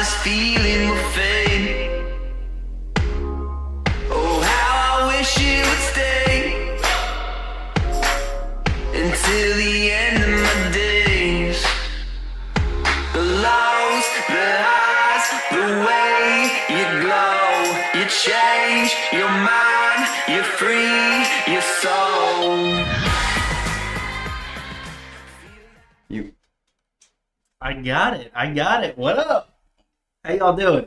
this feeling will fade. Oh, how I wish it would stay until the end of my days. The lows, the highs, the way you glow, you change your mind, you free your soul. I got it. What up? How y'all doing?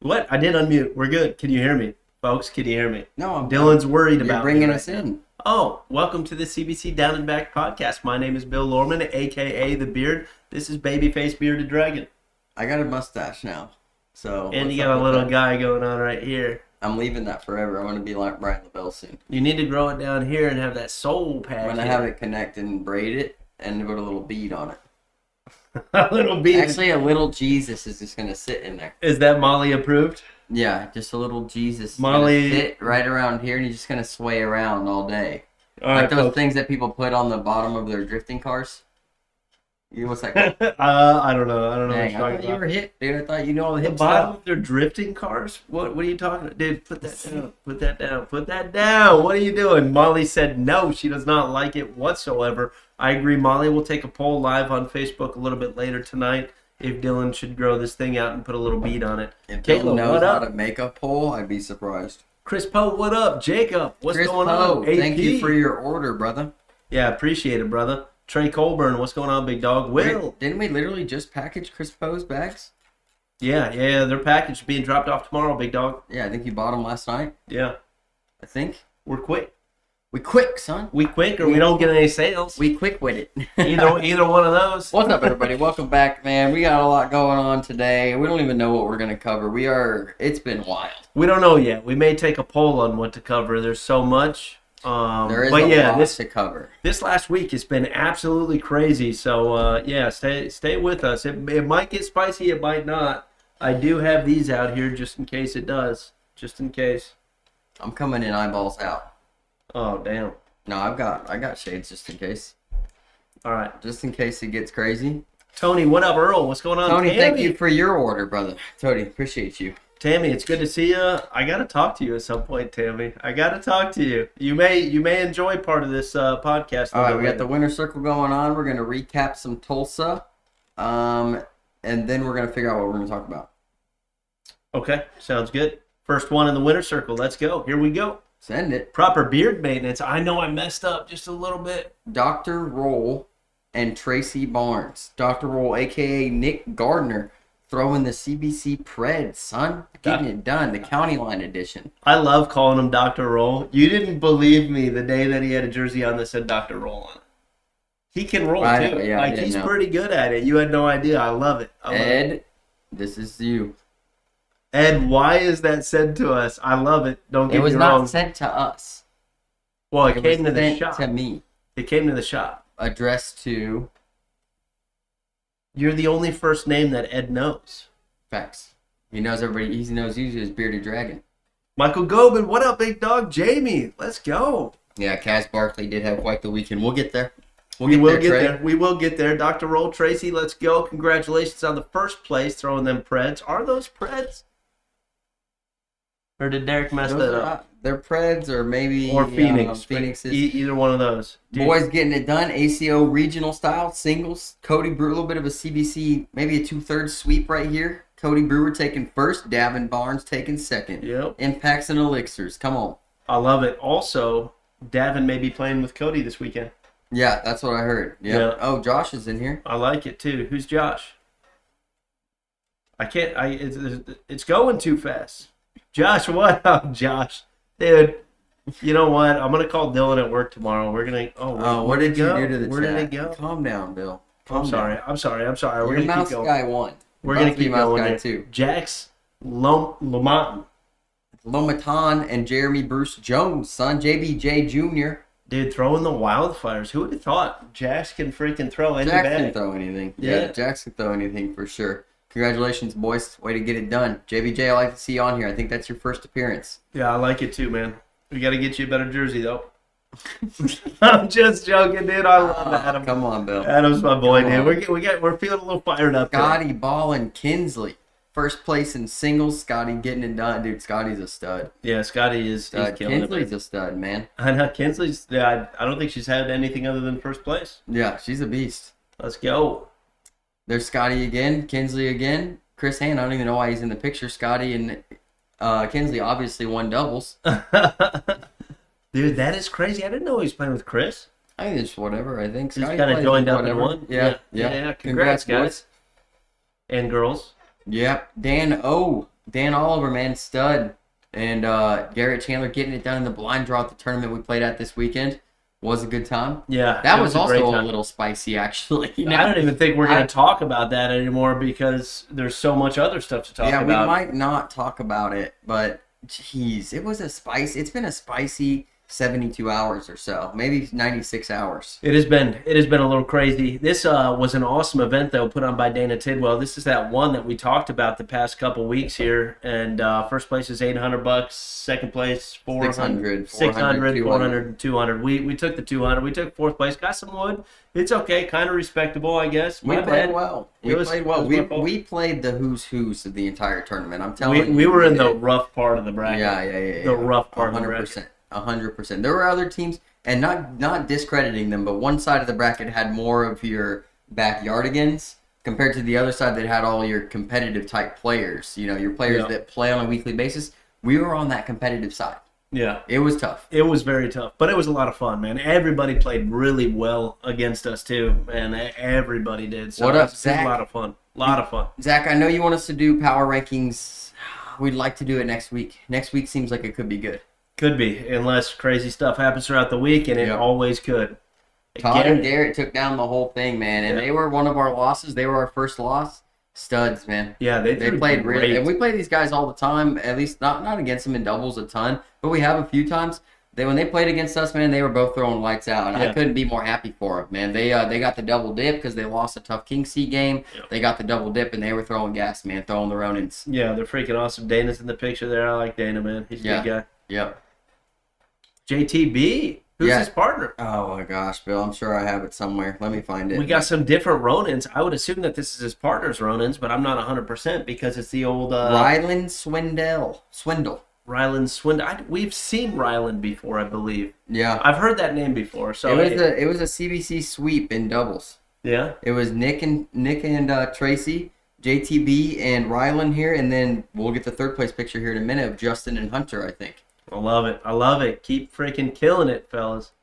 What? I did unmute. We're good. Can you hear me? Folks, can you hear me? No, Dylan's worried about bringing us in. Oh, welcome to the CBC Down and Back podcast. My name is Bill Lorman, a.k.a. The Beard. This is Babyface Bearded Dragon. I got a mustache now. And you got a little guy going on right here. I'm leaving that forever. I'm going to be like Brian LaBelle soon. You need to grow it down here and have that soul patch. I'm going to have it connect and braid it and put a little bead on it. A little bead. Actually, a little Jesus is just going to sit in there. Is that Molly approved? Yeah, just a little Jesus. Molly sit right around here and he's just going to sway around all day. All like right, those folks. things that people put on the bottom of their drifting cars. You know what's that called? I don't know. I don't know Dang, what I you're thought talking you about. were hip, dude. I thought you know all the The hip bottom stuff. of their drifting cars? What are you talking about? Dude, put that down. Put that down. Put that down. What are you doing? Molly said no, she does not like it whatsoever. I agree, Molly. We'll take a poll live on Facebook a little bit later tonight if Dylan should grow this thing out and put a little bead on it. If Caleb, Dylan knows what how up? to make a pole, I'd be surprised. Chris Poe, what up? Jacob, what's Chris going Poe, on? thank AP? you for your order, brother. Yeah, appreciate it, brother. Trey Colburn, what's going on, big dog? Will. Didn't we literally just package Chris Poe's bags? Yeah, their package being dropped off tomorrow, big dog. Yeah, I think you bought them last night. Yeah, I think. we're quick. We quick, son. We quick or we don't get any sales. We quick with it. Either one of those. What's up, everybody? Welcome back, man. We got a lot going on today. We don't even know what we're going to cover. It's been wild. We don't know yet. We may take a poll on what to cover. There's so much. There is but a yeah, lot this to cover. this last week has been absolutely crazy. So yeah, stay with us. It might get spicy. It might not. I do have these out here just in case it does. Just in case. I'm coming in eyeballs out. Oh damn. No, I got shades just in case. All right. Just in case it gets crazy. Tony, what up, Earl? What's going on? Tony, Tammy? thank you for your order, brother. Tony, appreciate you. Tammy, it's good to see you. I gotta talk to you at some point, Tammy. I gotta talk to you. You may enjoy part of this podcast. All right, we got the winner circle going on. We're gonna recap some Tulsa, and then we're gonna figure out what we're gonna talk about. Okay, sounds good. First one in the winner circle. Let's go. Here we go. Send it. Proper beard maintenance. I know I messed up just a little bit. Dr. Roll and Tracy Barnes. Dr. Roll, a.k.a. Nick Gardner, throwing the CBC Preds, son. Getting it done. The County Line edition. I love calling him Dr. Roll. You didn't believe me the day that he had a jersey on that said Dr. Roll on it. He can roll, too. Yeah, I didn't he's know. pretty good at it. You had no idea. I love it. Ed, this is you. Ed, why is that sent to us? I love it. Don't get It was me wrong. not sent to us. Well, it came was to the sent shop. to me. It came to the shop. Addressed to You're the only first name that Ed knows. Facts. He knows everybody. He knows you as Bearded Dragon. Michael Gobin, what up, big dog? Jamie, let's go. Yeah, Kaz Barkley did have quite the weekend. We'll get there. We will get Trey. there. We will get there. Dr. Roll, Tracy, let's go. Congratulations on the first place, throwing them Preds. Are those Preds? Or did Derek mess Those that are up? not- They're Preds or maybe Or Phoenix. Phoenixes. Either one of those. Dude, Boys getting it done. ACO regional style singles. Cody Brewer, a little bit of a CBC, maybe a 2/3 sweep right here. Cody Brewer taking first. Davin Barnes taking second. Yep. Impacts and elixirs. Come on. I love it. Also, Davin may be playing with Cody this weekend. Yeah, that's what I heard. Yep. Yeah. Oh, Josh is in here. I like it too. Who's Josh? It's going too fast. Josh, what up, Josh? Dude, you know what? I'm gonna call Dylan at work tomorrow. We're gonna. Oh, what where'd did it you go? do to the Where chat? did it go? Calm down, Bill. I'm sorry. We're Your gonna mouse keep going. guy won. We're About gonna to be keep mouse going guy here. too. Jax Lomaton. Lomatan and Jeremy Bruce Jones, son. JBJ Jr. Dude, throwing the wildfires. Who would have thought Jax can freaking throw any Jax can bag? throw anything. Yeah. Yeah, Jax can throw anything for sure. Congratulations, boys. Way to get it done. JBJ, I like to see you on here. I think that's your first appearance. Yeah, I like it too, man. We got to get you a better jersey, though. I'm just joking, dude. I love Adam. Come on, Bill. Adam's my boy, Come dude. on. We're feeling a little fired up. Scotty Ball and Kinsley. first place in singles. Scotty getting it done. Dude, Scotty's a stud. Yeah, Scotty is he's killing Kinsley's it. a stud, man. I know Kinsley's. Yeah, I don't think she's had anything other than first place. Yeah, she's a beast. Let's go. There's Scotty again, Kinsley again. Chris Hand, I don't even know why he's in the picture. Scotty and Kinsley obviously won doubles. Dude, that is crazy. I didn't know he was playing with Chris. I think it's whatever. I think He's Scotty kind of plays joined up in whatever. one. Yeah. Congrats, guys. boys. And girls. Yep. Dan Oliver, man, stud. And Garrett Chandler getting it done in the blind draw at the tournament we played at this weekend. Was a good time. Yeah. That it was a great also a time. little spicy, actually. I don't even think we're going to talk about that anymore because there's so much other stuff to talk about. Yeah, we might not talk about it, but jeez, it's been a spicy 72 hours or so, maybe 96 hours. It has been a little crazy. This was an awesome event though, put on by Dana Tidwell. This is that one that we talked about the past couple weeks here, and first place is $800, second place 400, 600, 400, 200. We took the 200. We took fourth place. Got some wood. It's okay, kind of respectable, I guess. We played well. We played the who's of the entire tournament. I'm telling you, we were in the rough part of the bracket. Yeah. The rough part of the bracket. 100%. There were other teams, and not discrediting them, but one side of the bracket had more of your backyardigans compared to the other side that had all your competitive type players. You know, your players that play on a weekly basis. We were on that competitive side. Yeah. It was tough. It was very tough, but it was a lot of fun, man. Everybody played really well against us, too, and everybody did. So what up, it was Zach? a lot of fun. A lot of fun. Zach, I know you want us to do power rankings. We'd like to do it next week. Next week seems like it could be good. Could be, unless crazy stuff happens throughout the week, and it always could. Todd and Garrett took down the whole thing, man, and they were one of our losses. They were our first loss. Studs, man. Yeah, they played great. really, and we play these guys all the time. At least not against them in doubles a ton, but we have a few times. When they played against us, man, they were both throwing lights out, and I couldn't be more happy for them, man. They got the double dip because they lost a tough King Seat game. Yep. They got the double dip, and they were throwing gas, man, throwing the Ronins. Yeah, they're freaking awesome. Dana's in the picture there. I like Dana, man. He's a good guy. Yep. JTB, who's his partner? Oh my gosh, Bill, I'm sure I have it somewhere. Let me find it. We got some different Ronins. I would assume that this is his partner's Ronins, but I'm not 100% because it's the old Ryland Swindle. Ryland Swindle. We've seen Ryland before, I believe. Yeah, I've heard that name before. So it was a CBC sweep in doubles. Yeah, it was Nick and Tracy, JTB and Ryland here, and then we'll get the third place picture here in a minute of Justin and Hunter, I think. I love it. I love it. Keep freaking killing it, fellas.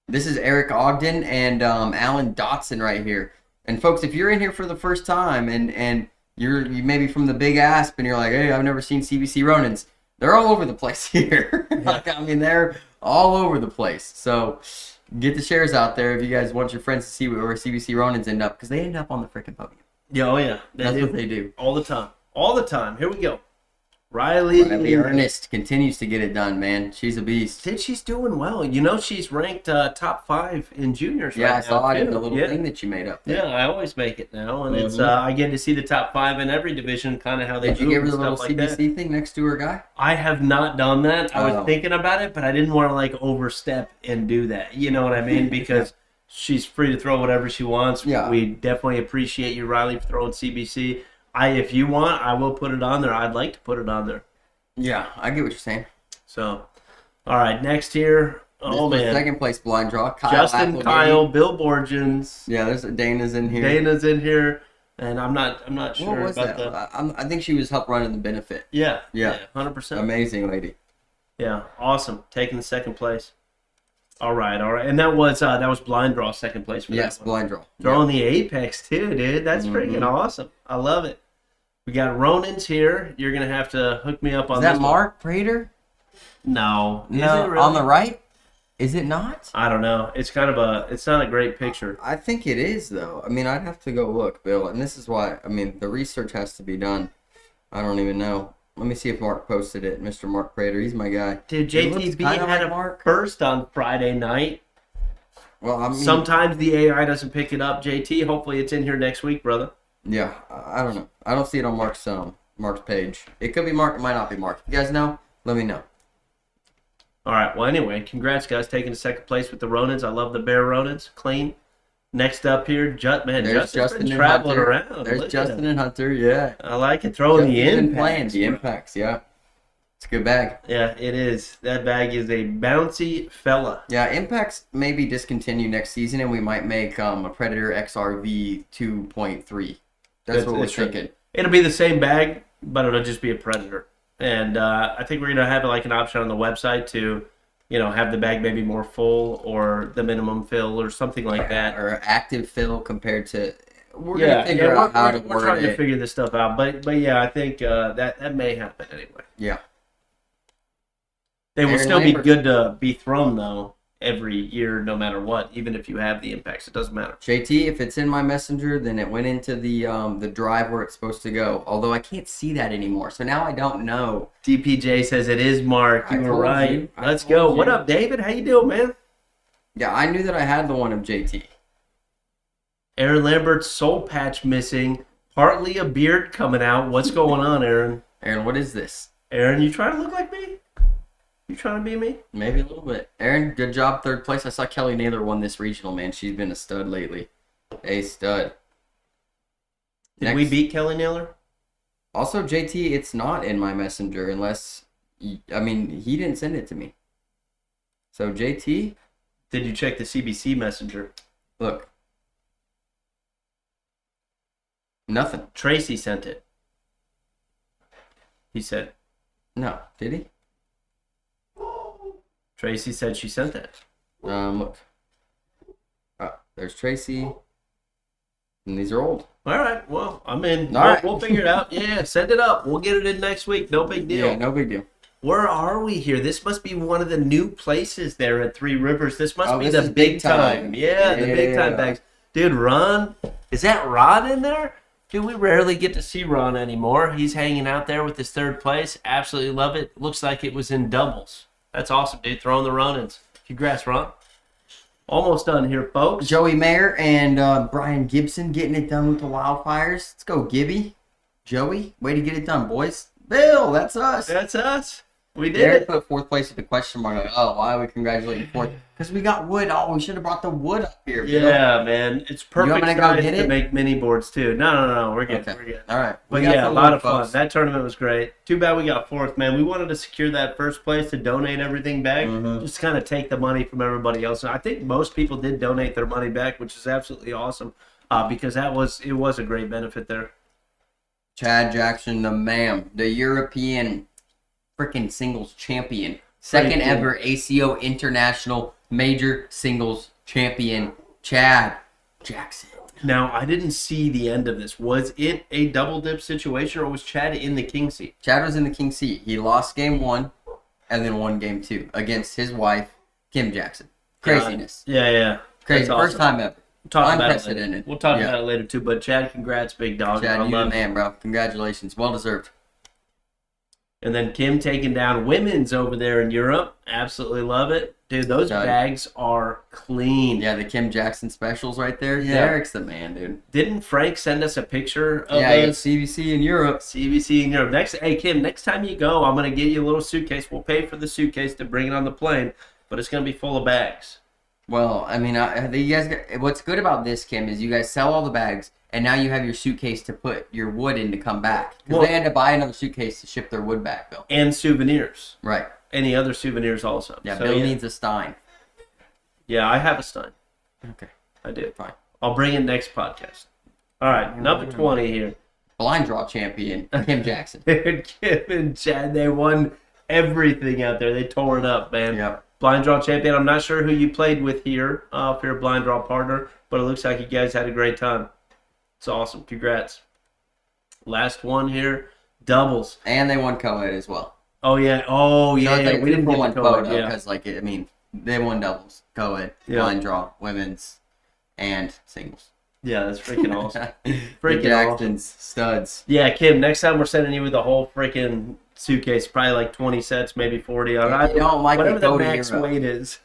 This is Eric Ogden and Alan Dotson right here. And folks, if you're in here for the first time and you maybe from the Big Asp and you're like, hey, I've never seen CBC Ronins, they're all over the place here. They're all over the place. So get the shares out there if you guys want your friends to see where CBC Ronins end up, because they end up on the freaking podium. Yeah, oh yeah. That's what they do. All the time. All the time. Here we go. Riley Ernest continues to get it done, man. She's a beast. She's doing well. You know, she's ranked top 5 in juniors right now. I saw it in the little thing that you made up there. Yeah, I always make it now. And it's I get to see the top 5 in every division, kind of how they Did you give her the little CBC thing next to her guy? I have not done that. I was thinking about it, but I didn't want to, overstep and do that. You know what I mean? Because she's free to throw whatever she wants. Yeah. We definitely appreciate you, Riley, for throwing CBC. If you want, I will put it on there. I'd like to put it on there. Yeah, I get what you're saying. So, all right, next here. Man. Second place blind draw. Justin, Kyle, Bill Borgens. Yeah, there's Dana's in here. Dana's in here, and I'm not sure what was about that? I think she was help running the benefit. Yeah, 100%. Amazing lady. Yeah, awesome. Taking the second place. All right, and that was blind draw second place for that one. Blind draw. Throwing the apex too, dude. That's freaking awesome. I love it. We got Ronins here. You're gonna have to hook me up on this. Is that Mark Prater? No. Is it really? On the right? Is it not? I don't know. It's it's not a great picture. I think it is though. I mean, I'd have to go look, Bill. And this is why. I mean, the research has to be done. I don't even know. Let me see if Mark posted it. Mr. Mark Prater. He's my guy. Dude, JTB had a first on Friday night. Well, I mean, sometimes the AI doesn't pick it up. JT, hopefully it's in here next week, brother. Yeah, I don't know. I don't see it on Mark's page. It could be Mark. It might not be Mark. You guys know? Let me know. All right. Well, anyway, congrats, guys, taking the second place with the Ronins. I love the Bear Ronins. Clean. Next up here, There's Justin's been and traveling Hunter. around. There's Look at Justin him. and Hunter. Yeah. I like it. Throwing the Justin's been impacts. playing the bro. impacts. Yeah. It's a good bag. Yeah, it is. That bag is a bouncy fella. Yeah, impacts maybe discontinue next season, and we might make a Predator XRV 2.3. That's what we're thinking. It'll be the same bag, but it'll just be a Predator. And I think we're gonna have like an option on the website to, have the bag maybe more full or the minimum fill or something like that. Or active fill compared to. We're gonna figure out how to word We're trying it. to figure this stuff out, but yeah, I think that may happen anyway. Yeah. They will Aaron still Lambert. be good to be thrown though every year, no matter what. Even if you have the impacts, it doesn't matter. JT, if it's in my messenger, then it went into the drive where it's supposed to go. Although I can't see that anymore, so now I don't know. DPJ says it is Mark. You I were told right. you. I Let's told go. you. What up, David? How you doing, man? Yeah, I knew that I had the one of JT. Aaron Lambert's soul patch missing. Partly a beard coming out. What's going on, Aaron? Aaron, what is this? Aaron, you trying to look like me? You trying to be me? Maybe a little bit. Aaron, good job, third place. I saw Kelly Naylor won this regional, man. She's been a stud lately. A stud. Did we beat Kelly Naylor? Also, JT, it's not in my messenger unless, he didn't send it to me. So, JT, Did you check the CBC messenger? look. Nothing. Tracy sent it. He said. No. Did he? Tracy said she sent that. Look. There's Tracy. And these are old. All right. Well, I'm in. All right. We'll figure it out. Yeah, send it up. We'll get it in next week. No big deal. Yeah, no big deal. Where are we here? This must be one of the new places there at Three Rivers. This must be this the is big big time. time. Yeah, the big time Yeah. bags. Dude, Ron. Is that Ron in there? Dude, we rarely get to see Ron anymore. He's hanging out there with his third place. Absolutely love it. Looks like it was in doubles. That's awesome, dude. Throwing the run-ins. Congrats, Ron. Almost done here, folks. Joey Mayer and Brian Gibson getting it done with the Wildfires. Let's go, Gibby. Joey, way to get it done, boys. Bill, that's us. That's us. We did Derek it. put fourth place with a question mark. Like, oh, why are we congratulating fourth? Because we got wood. Oh, we should have brought the wood up here. Bill. Yeah, man. It's perfect want me to go size get to it? make mini boards, too. No. We're good. Okay. We're good. All right. But We got yeah, the a lot wood, of fun. folks. That tournament was great. Too bad we got fourth, man. We wanted to secure that first place to donate everything back. Mhm. Just kind of take the money from everybody else. And I think most people did donate their money back, which is absolutely awesome because it was a great benefit there. Chad Jackson, the European freaking singles champion. Second Pretty cool. ever ACO International Major Singles Champion, Chad Jackson. Now, I didn't see the end of this. Was it a double dip situation or was Chad in the king seat? Chad was in the king seat. He lost game 1 and then won game 2 against his wife, Kim Jackson. Craziness. Yeah. Crazy. That's awesome. First time ever. We'll talk about it later. Unprecedented. We'll talk Yeah. about it later, too. But Chad, congrats, big dog. Chad, I you the love it. man, bro. Congratulations. Well deserved. And then Kim taking down women's over there in Europe. Absolutely love it. Dude, those Done. bags are clean. Yeah, the Kim Jackson specials right there. Yeah. Derek's the man, dude. Didn't Frank send us a picture of Yeah, those? CBC in Europe. CBC in Europe. Hey, Kim, next time you go, I'm going to get you a little suitcase. We'll pay for the suitcase to bring it on the plane, but it's going to be full of bags. Well, I mean, you guys. What's good about this, Kim, is you guys sell all the bags, and now you have your suitcase to put your wood in to come back. Because Well- they had to buy another suitcase to ship their wood back, Bill. And souvenirs. Right. Any other souvenirs also. Yeah, So, Bill needs a Stein. Yeah, I have a Stein. Okay. I do. Fine. I'll bring it next podcast. All right, number 20 here. Blind draw champion, Kim Jackson. Dude, Kim and Chad, they won everything out there. They tore it up, man. Yep. Blind draw champion. I'm not sure who you played with here if you're a blind draw partner, but it looks like you guys had a great time. It's awesome. Congrats. Last one here, doubles. And they won co-ed as well. Oh, yeah. So it's like We didn't for get one the code. photo Yeah. because, they won doubles, co-ed, Yeah. blind draw, women's, and singles. Yeah, that's freaking awesome. The Freaking Jacksons, studs. Yeah, Kim, next time we're sending you with a whole freaking suitcase, probably like 20 sets, maybe 40. If you don't like it, whatever the go to max Europe. weight is.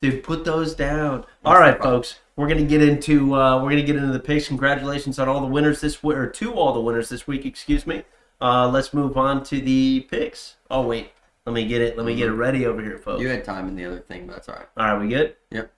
Dude, put those down. What's All right, the problem? folks. We're gonna get into the picks. Congratulations on all the winners this week, or to all the winners this week. Excuse me. Let's move on to the picks. Oh wait, let me get it. Let me get it ready over here, folks. You had time in the other thing, but that's all right. All right, we good? Yep.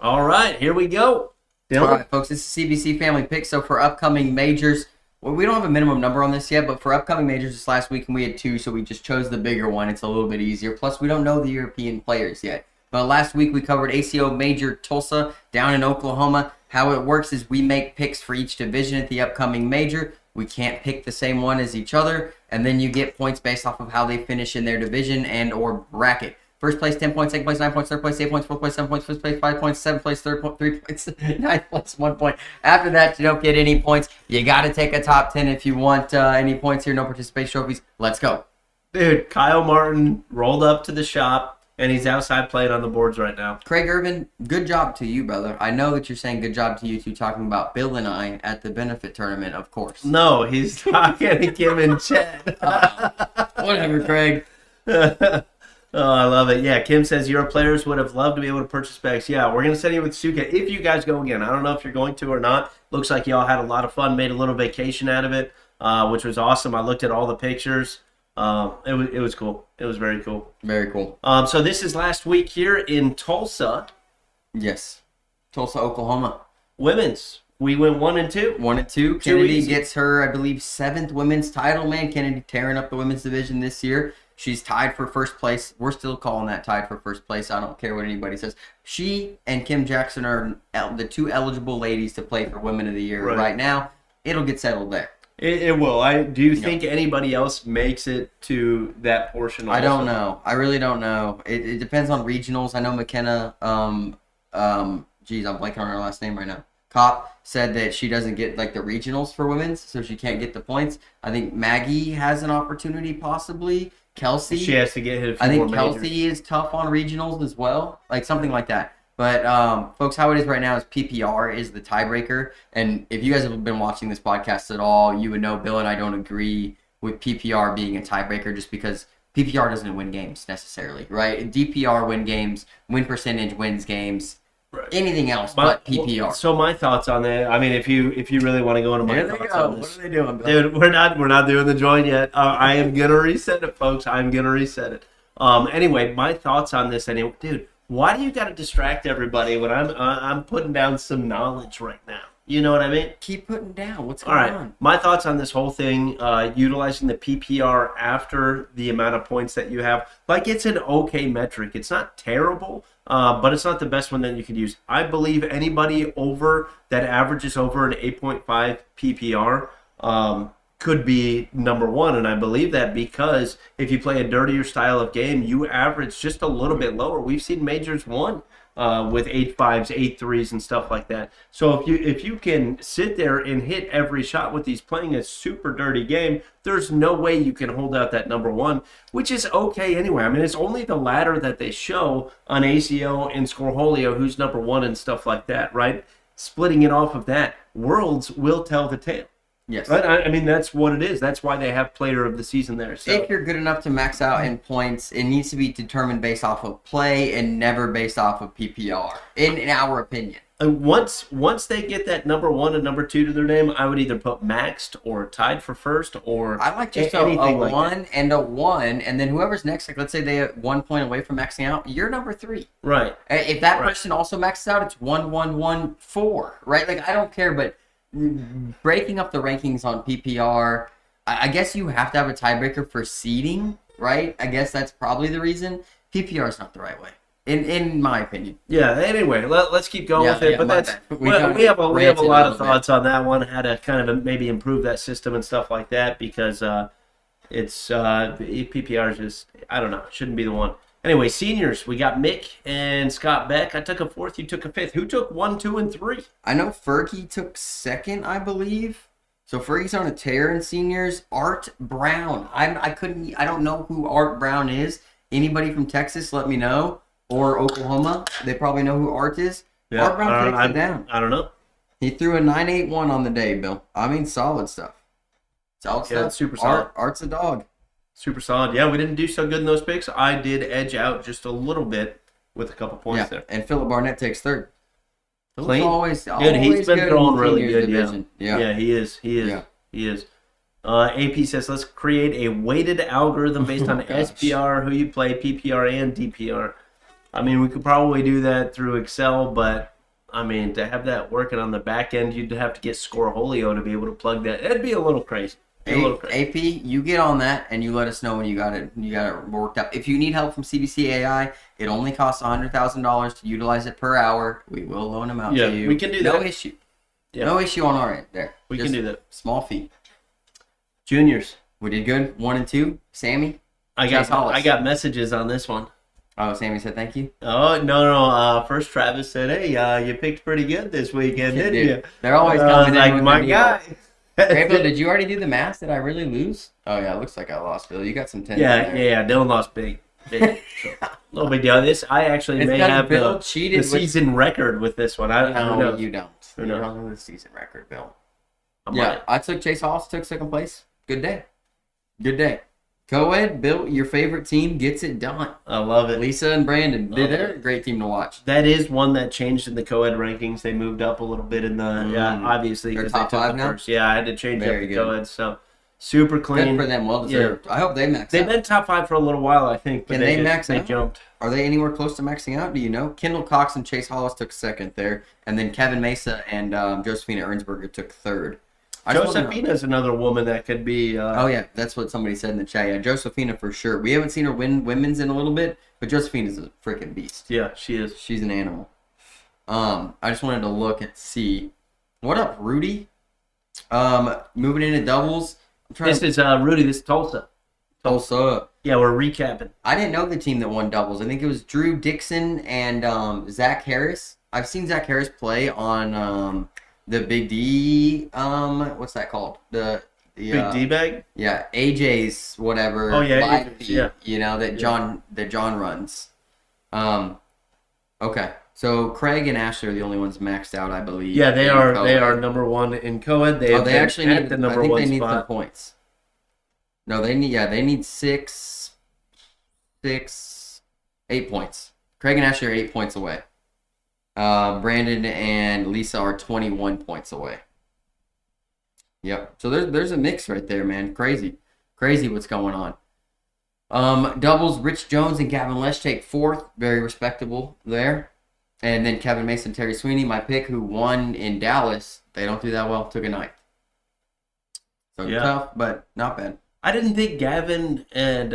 All right, here we go. Dylan? All right, folks, this is CBC Family Pick. So for upcoming majors, well, we don't have a minimum number on this yet, but for upcoming majors this last week, and we had 2, so we just chose the bigger one. It's a little bit easier. Plus, we don't know the European players yet. But last week, we covered ACO Major Tulsa down in Oklahoma. How it works is we make picks for each division at the upcoming major. We can't pick the same one as each other, and then you get points based off of how they finish in their division and or bracket. First place, 10 points. Second place, 9 points. Third place, 8 points. Fourth place, 7 points. Fifth place, 5 points. Seventh place, 3 points. Ninth place, 1 point. After that, you don't get any points. You got to take a top 10 if you want any points here. No participation trophies. Let's go. Dude, Kyle Martin rolled up to the shop, and he's outside playing on the boards right now. Craig Irvin, good job to you, brother. I know that you're saying good job to you two talking about Bill and I at the benefit tournament, of course. No, he's talking to Kim and Chad. Whatever, Craig. Oh, I love it. Yeah, Kim says your players would have loved to be able to purchase bags. Yeah, we're going to send you with Suka if you guys go again. I don't know if you're going to or not. Looks like y'all had a lot of fun, made a little vacation out of it, which was awesome. I looked at all the pictures. It was cool. It was very cool. Very cool. So this is last week here in Tulsa. Yes. Tulsa, Oklahoma. Women's. We went 1 and 2. 1 and 2. Kennedy gets her, I believe, 7th women's title, man. Kennedy tearing up the women's division this year. She's tied for first place. We're still calling that tied for first place. I don't care what anybody says. She and Kim Jackson are the 2 eligible ladies to play for Women of the Year right now. It'll get settled there. It will. Do you think anybody else makes it to that portion? Also? I don't know. I really don't know. It depends on regionals. I know McKenna, geez, I'm blanking on her last name right now. Kopp said that she doesn't get like the regionals for women's, so she can't get the points. I think Maggie has an opportunity possibly. Kelsey. She has to get hit a few I think more Kelsey majors. is tough on regionals as well, like something like that. But folks, how it is right now is PPR is the tiebreaker. And if you guys have been watching this podcast at all, you would know Bill and I don't agree with PPR being a tiebreaker just because PPR doesn't win games necessarily, right? DPR win games, win percentage wins games. Right. Anything else but PPR. So my thoughts on that. I mean, if you really want to go into my thoughts on this, what are they doing, Bill? dude, we're not doing the join yet. I am gonna reset it, folks. I'm gonna reset it. Anyway, my thoughts on this. Anyway, dude, why do you got to distract everybody when I'm putting down some knowledge right now? You know what I mean? Keep putting down. What's going on? My thoughts on this whole thing, utilizing the PPR after the amount of points that you have. Like, it's an okay metric. It's not terrible, but it's not the best one that you could use. I believe anybody over that averages over an 8.5 PPR could be number 1, and I believe that because if you play a dirtier style of game, you average just a little bit lower. We've seen majors won with 8.5s, 8.3s, and stuff like that. So if you can sit there and hit every shot with these playing a super dirty game, there's no way you can hold out that number 1, which is okay anyway. I mean, it's only the ladder that they show on ACO and Cornholio who's number 1 and stuff like that, right? Splitting it off of that, Worlds will tell the tale. Yes. Right? I mean, that's what it is. That's why they have player of the season there. So. If you're good enough to max out in points, it needs to be determined based off of play and never based off of PPR, in our opinion. Once they get that number 1 and number 2 to their name, I would either put maxed or tied for first or I like just a like 1 and a 1, and then whoever's next, like let's say they have 1 point away from maxing out, you're number 3. Right. If that person also maxes out, it's 1, 1, 1, 4, right? Like, I don't care, but breaking up the rankings on PPR, I guess you have to have a tiebreaker for seeding, right? I guess that's probably the reason. PPR is not the right way, in my opinion. Yeah. Anyway, let's keep going with it. Yeah, but that's we have a lot of thoughts on that one. How to kind of maybe improve that system and stuff like that because it's PPR is just I don't know, shouldn't be the one. Anyway, seniors, we got Mick and Scott Beck. I took a 4th, you took a 5th. Who took 1, 2, and 3? I know Fergie took 2nd, I believe. So Fergie's on a tear in seniors. Art Brown. I don't know who Art Brown is. Anybody from Texas, let me know. Or Oklahoma. They probably know who Art is. Yeah, Art Brown takes it down. I don't know. He threw a 9.81 on the day, Bill. I mean, solid stuff. Solid stuff. Super solid. Art's a dog. Super solid. Yeah, we didn't do so good in those picks. I did edge out just a little bit with a couple points there. And Philip Barnett takes 3rd. Clean. Always Good. He's been good throwing in really good. division. Yeah, he is. He is. AP says, let's create a weighted algorithm based on SPR, who you play, PPR, and DPR. I mean, we could probably do that through Excel, but I mean, to have that working on the back end, you'd have to get Scoreholio to be able to plug that. It'd be a little crazy. AP, you get on that and you let us know when you got it worked up. If you need help from CBC AI, it only costs $100,000 to utilize it per hour. We will loan them out to you. We can do that. No issue. Yeah. No issue on our end there. We can do that. Small fee. Juniors. We did good. 1 and 2. Sammy. I got messages on this one. Oh, Sammy said thank you. Oh no! First, Travis said, "Hey, you picked pretty good this weekend, didn't you?" They're always coming in like with my the guy. Hey, Bill, did you already do the math? Did I really lose? Oh yeah, it looks like I lost, Bill. You got some 10. Yeah. Dylan lost big. So, no big deal. This I actually may have Bill the cheated season record with this one. No, you don't. Who You knows? don't know the season record, Bill. Yeah, I took Chase Hollis, took second place. Good day. Good day. Co-ed, Bill, your favorite team gets it done. I love it. Lisa and Brandon, they're a great team to watch. That is one that changed in the co-ed rankings. They moved up a little bit in the obviously They're because top they took 5 the now? first. Yeah, I had to change Very up the good. co-ed. So super clean. Good for them, well deserved. I hope they max They've out. been top 5 for a little while, I think. But Can they max They out? jumped. Are they anywhere close to maxing out? Do you know? Kendall Cox and Chase Hollis took second there, and then Kevin Mesa and Josephina Ernsberger took third. Josephina's another woman that could be. Oh yeah, that's what somebody said in the chat. Yeah, Josephina for sure. We haven't seen her win women's in a little bit, but Josephina's a freaking beast. Yeah, she is. She's an animal. I just wanted to look and see. What up, Rudy? Moving into doubles. This is Rudy. This is Tulsa. Tulsa. Yeah, we're recapping. I didn't know the team that won doubles. I think it was Drew Dixon and Zach Harris. I've seen Zach Harris play on the Big D. What's that called? The Big D bag. Yeah, AJ's whatever. Oh yeah, live AJ's, feed, yeah. You know that John runs. Okay, so Craig and Ashley are the only ones maxed out, I believe. Yeah, they are. co-ed. They are number 1 in co-ed. They actually need the number I think 1 they need some spot. points. No, they need 8 points. Craig and Ashley are 8 points away. Brandon and Lisa are 21 points away. Yep. So there's a mix right there, man. Crazy what's going on. Doubles, Rich Jones and Gavin Lesh take 4th. Very respectable there. And then Kevin Mason, Terry Sweeney, my pick, who won in Dallas. They don't do that well. Took a 9th. So tough, but not bad. I didn't think Gavin and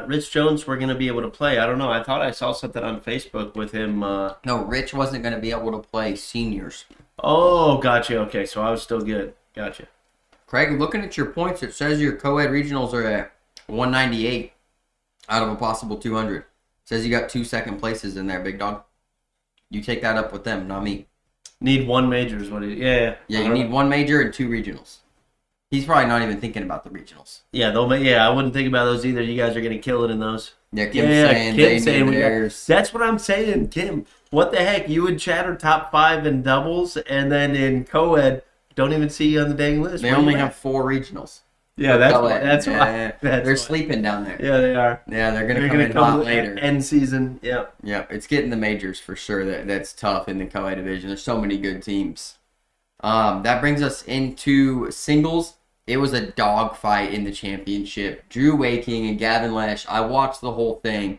Rich Jones were going to be able to play. I don't know. I thought I saw something on Facebook with him. No, Rich wasn't going to be able to play seniors. Oh, gotcha. Okay, so I was still good. Gotcha. Craig, looking at your points, it says your co-ed regionals are at 198 out of a possible 200. It says you got 2 second places in there, big dog. You take that up with them, not me. Need 1 major is what it is. Yeah. Yeah, you need 1 major and 2 regionals. He's probably not even thinking about the regionals. Yeah, I wouldn't think about those either. You guys are going to kill it in those. Yeah, Kim's saying they need theirs. That's what I'm saying, Kim. What the heck? You and Chad are top 5 in doubles, and then in co-ed, don't even see you on the dang list. They only have 4 regionals. Yeah, that's why. They're sleeping down there. Yeah, they are. Yeah, they're going to come in hot later. End season, yeah. Yeah, it's getting the majors for sure. That's tough in the co-ed division. There's so many good teams. That brings us into singles. It was a dogfight in the championship. Drew Waking and Gavin Lesh. I watched the whole thing.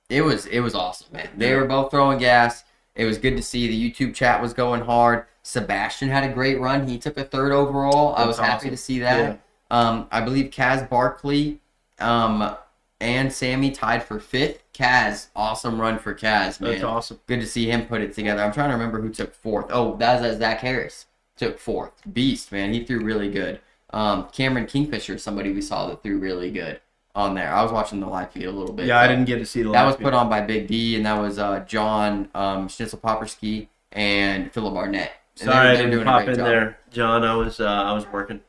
It was awesome, man. They were both throwing gas. It was good to see. The YouTube chat was going hard. Sebastian had a great run. He took a 3rd overall. I was happy to see that. Yeah. I believe Kaz Barkley and Sammy tied for 5th. Kaz, awesome run for Kaz, man. That's awesome. Good to see him put it together. I'm trying to remember who took 4th. Oh, that's Zach Harris. Took 4th. Beast, man. He threw really good. Cameron Kingfisher, somebody we saw that threw really good on there. I was watching the live feed a little bit. Yeah, I didn't get to see the live That was feed. put on by Big D, and that was John Schnitzel-Popperski and Philip Barnett. And Sorry, I they're didn't doing a pop great in job. there, John. I was working.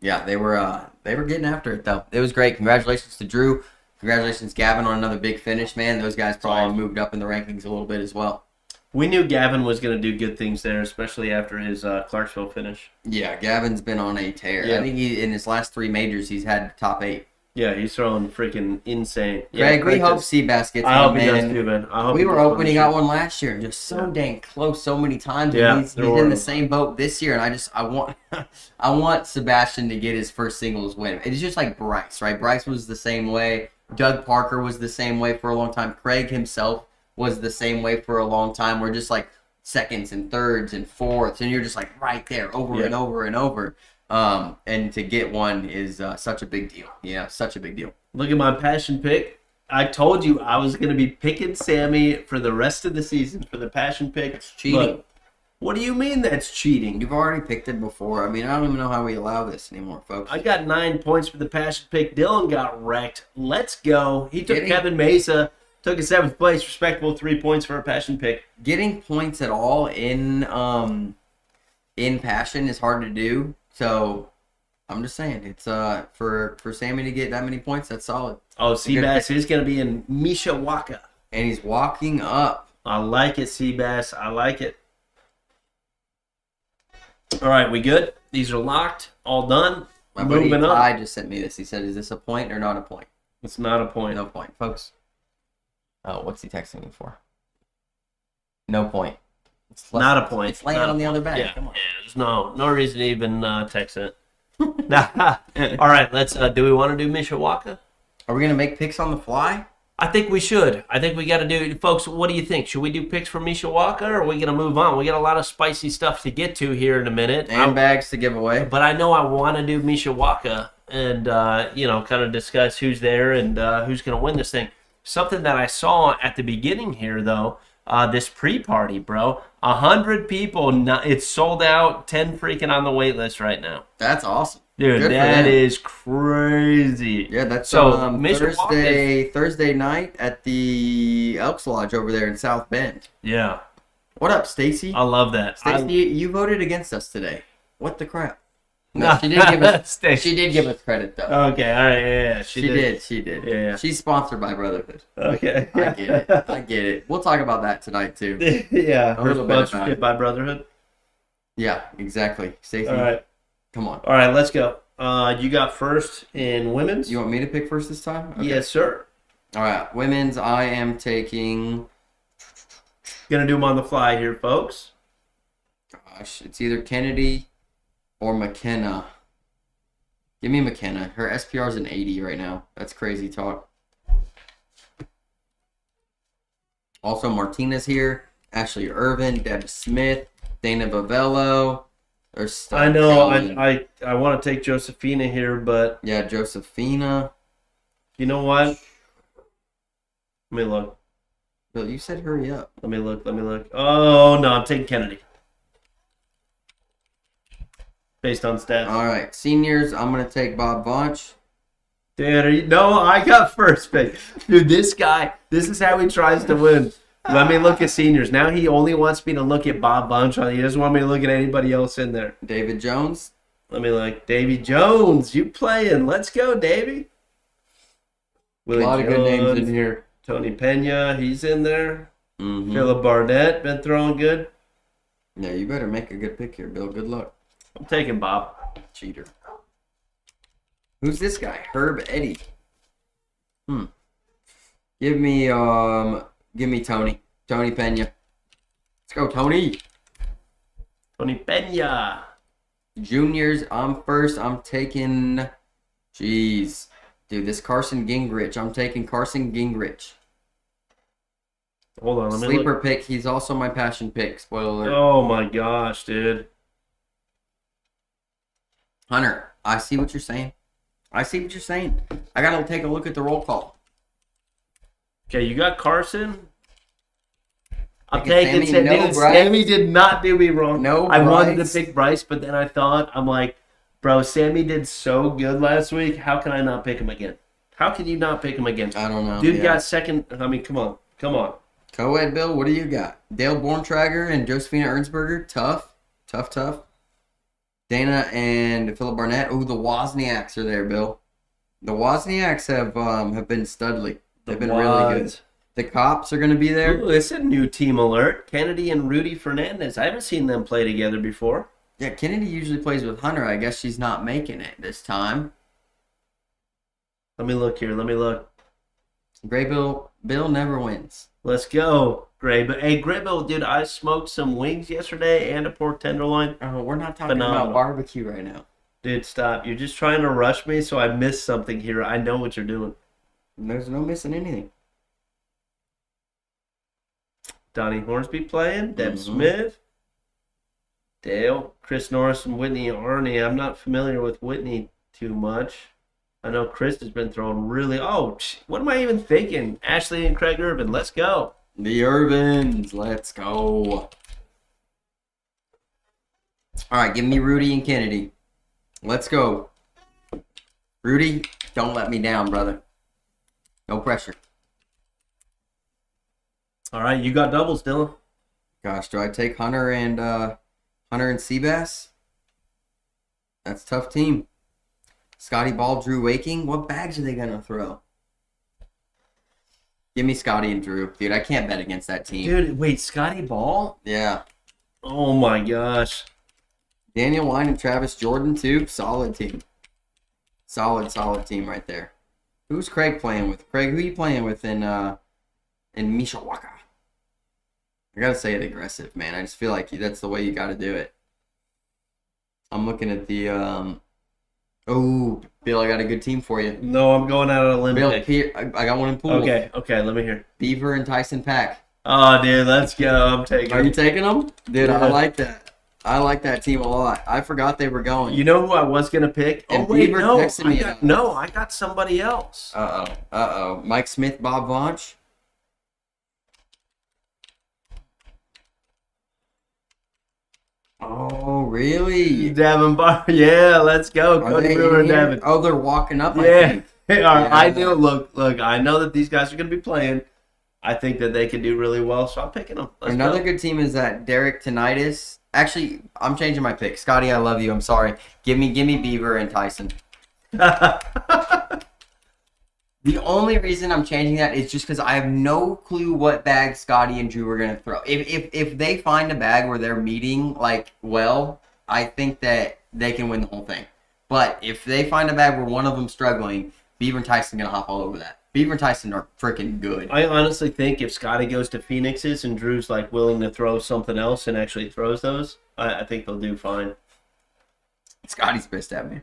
Yeah, they were getting after it though. It was great. Congratulations to Drew. Congratulations, Gavin, on another big finish, man. Those guys probably moved up in the rankings a little bit as well. We knew Gavin was going to do good things there, especially after his Clarksville finish. Yeah, Gavin's been on a tear. Yeah. I think in his last 3 majors, he's had top 8. Yeah, he's throwing freaking insane. Greg, Yeah, we hope Seabass gets I hope one, he does man. too, man. I hope We he were gets one hoping he this got year. one last year, and just so dang close so many times. Yeah, And he's in the same boat this year, and I want Sebastian to get his first singles win. It's just like Bryce, right? Bryce was the same way. Doug Parker was the same way for a long time. Craig himself was the same way for a long time. We're just like, seconds and thirds and fourths, and you're just like right there over and over and over. And to get one is such a big deal. Yeah, such a big deal. Look at my passion pick. I told you I was going to be picking Sammy for the rest of the season for the passion pick. It's cheating. Look, what do you mean that's cheating? You've already picked it before. I mean, I don't even know how we allow this anymore, folks. I got 9 points for the passion pick. Dylan got wrecked. Let's go. He took Getting- Kevin Mesa, took a 7th place, respectable 3 points for a passion pick. Getting points at all in passion is hard to do. So I'm just saying, it's for Sammy to get that many points, that's solid. Oh, Seabass is going to be in Mishawaka. And he's walking up. I like it, Seabass. I like it. All right, we good? These are locked. All done. My buddy Moving up. Ty just sent me this. He said, "Is this a point or not a point?" It's not a point. No point, folks. Oh, what's he texting me for? No point. It's Not a point. It's laying Not a on the other point. bag. Yeah, Come on. yeah, there's no reason to even text it. All right, let's. Do we want to do Mishawaka? Are we gonna make picks on the fly? I think we should. I think we got to do, folks. What do you think? Should we do picks for Mishawaka, or are we gonna move on? We got a lot of spicy stuff to get to here in a minute. And bags to give away. But I know I want to do Mishawaka and kind of discuss who's there and who's gonna win this thing. Something that I saw at the beginning here, though, this pre-party, bro. 100 people. It's sold out. 10 freaking on the wait list right now. That's awesome. Dude, Good for that them. is crazy. Yeah, that's So, Thursday night at the Elks Lodge over there in South Bend. Yeah, What up, Stacy? I love that. Stacy, you voted against us today. What the crap? No, she did give us. Stacy. She did give us credit though. Okay, all right, yeah. She did. Yeah. She's sponsored by Brotherhood. Okay. I get it. We'll talk about that tonight too. Yeah, A her little bit about sponsorship it. by Brotherhood. Yeah, exactly. Stacy, All right. come on. All right, let's go. You got first in women's? You want me to pick first this time? Okay. Yes, sir. All right, women's. I am taking. Gonna do them on the fly here, folks. Gosh, it's either Kennedy or McKenna. Give me McKenna. Her SPR is an 80 right now. That's crazy talk. Also, Martinez here. Ashley Irvin, Deb Smith, Dana Bavello. I know. I want to take Josephina here, but Yeah, Josephina. you know what? Let me look. Bill, you said hurry up. Let me look. Oh no, I'm taking Kennedy. Based on stats. All right, seniors. I'm gonna take Bob Vonch. Dude, no, I got first pick. Dude, this guy, this is how he tries to win. Let me look at seniors. Now he only wants me to look at Bob Bunch. He doesn't want me to look at anybody else in there. David Jones. Let me look. Davy Jones, you playing. Let's go, Davy. Willie A lot of good names in here. Tony Pena, he's in there. Mm-hmm. Philip Barnett, been throwing good. Yeah, you better make a good pick here, Bill. Good luck. I'm taking Bob. Cheater. Who's this guy? Herb Eddy. Give me Tony. Tony Pena. Let's go, Tony. Tony Pena. Juniors, I'm first. I'm taking. Jeez. Dude, this Carson Gingrich. I'm taking Carson Gingrich. Hold on, let me Sleeper look. pick. He's also my passion pick. Spoiler alert. Oh my gosh, dude. Hunter, I see what you're saying. I gotta take a look at the roll call. Okay, you got Carson. I'm Taking taking Sammy, no dude, Bryce. Sammy did not do me wrong. No I wanted to Bryce. pick Bryce, but then I thought, I'm like, bro, Sammy did so good last week. How can I not pick him again? How can you not pick him again? I don't know. Dude yeah. got second. I mean, come on. Co-ed, Bill, what do you got? Dale Borntrager and Josephina Ernsberger. Tough. Dana and Philip Barnett. Oh, the Wozniaks are there, Bill. The Wozniaks have been studly. They've been really good. The Cops are going to be there. Ooh, it's a new team alert. Kennedy and Rudy Fernandez. I haven't seen them play together before. Yeah, Kennedy usually plays with Hunter. I guess she's not making it this time. Let me look here. Gray Bill never wins. Let's go, Graybill. Hey, Graybill, dude, I smoked some wings yesterday and a pork tenderloin. Oh, we're not talking Phenomenal. about barbecue right now. Dude, stop. You're just trying to rush me, so I missed something here. I know what you're doing. There's no missing anything. Donnie Hornsby playing. Deb Mhm. Smith. Dale. Chris Norris and Whitney Arney. I'm not familiar with Whitney too much. I know Chris has been throwing really... Oh, what am I even thinking? Ashley and Craig Irvin. Let's go. The Irvins. Let's go. All right, give me Rudy and Kennedy. Let's go. Rudy, don't let me down, brother. No pressure. All right, you got doubles, Dylan. Gosh, do I take Hunter and Seabass? That's a tough team. Scotty Ball, Drew Waking. What bags are they gonna throw? Give me Scotty and Drew, dude. I can't bet against that team. Dude, wait, Scotty Ball? Yeah. Oh my gosh. Daniel Wine and Travis Jordan too. Solid team. Solid team right there. Who's Craig playing with? Craig, who you playing with in Mishawaka? I gotta say it aggressive, man. I just feel like that's the way you gotta do it. I'm looking at the oh, Bill, I got a good team for you. No, I'm going out on a limb. Bill, here, I got one in pool. Okay, let me hear. Beaver and Tyson Pack. Oh, dude, let's go. I'm taking Are you taking them? Dude, Yeah. I like that. I like that team a lot. I forgot they were going. You know who I was going to pick? And Oh, wait, Beaver no. texted me about this. I got somebody else. Uh-oh. Mike Smith, Bob Vonch. Oh, really? Devin Bar. Yeah, let's go. Are Cody they Brewer in and here? Devin. Oh, they're walking up, I Yeah. think. I knew. Look, I know that these guys are going to be playing. I think that they can do really well, so I'm picking them. Let's Another go. good team is that Derek Tinnitus. Actually, I'm changing my pick. Scotty, I love you. I'm sorry. Give me Beaver and Tyson. The only reason I'm changing that is just because I have no clue what bag Scotty and Drew are gonna throw. If they find a bag where they're meeting like well, I think that they can win the whole thing. But if they find a bag where one of them's struggling, Beaver and Tyson are gonna hop all over that. Beaver and Tyson are freaking good. I honestly think if Scotty goes to Phoenix's and Drew's like willing to throw something else and actually throws those, I think they'll do fine. Scotty's pissed at me.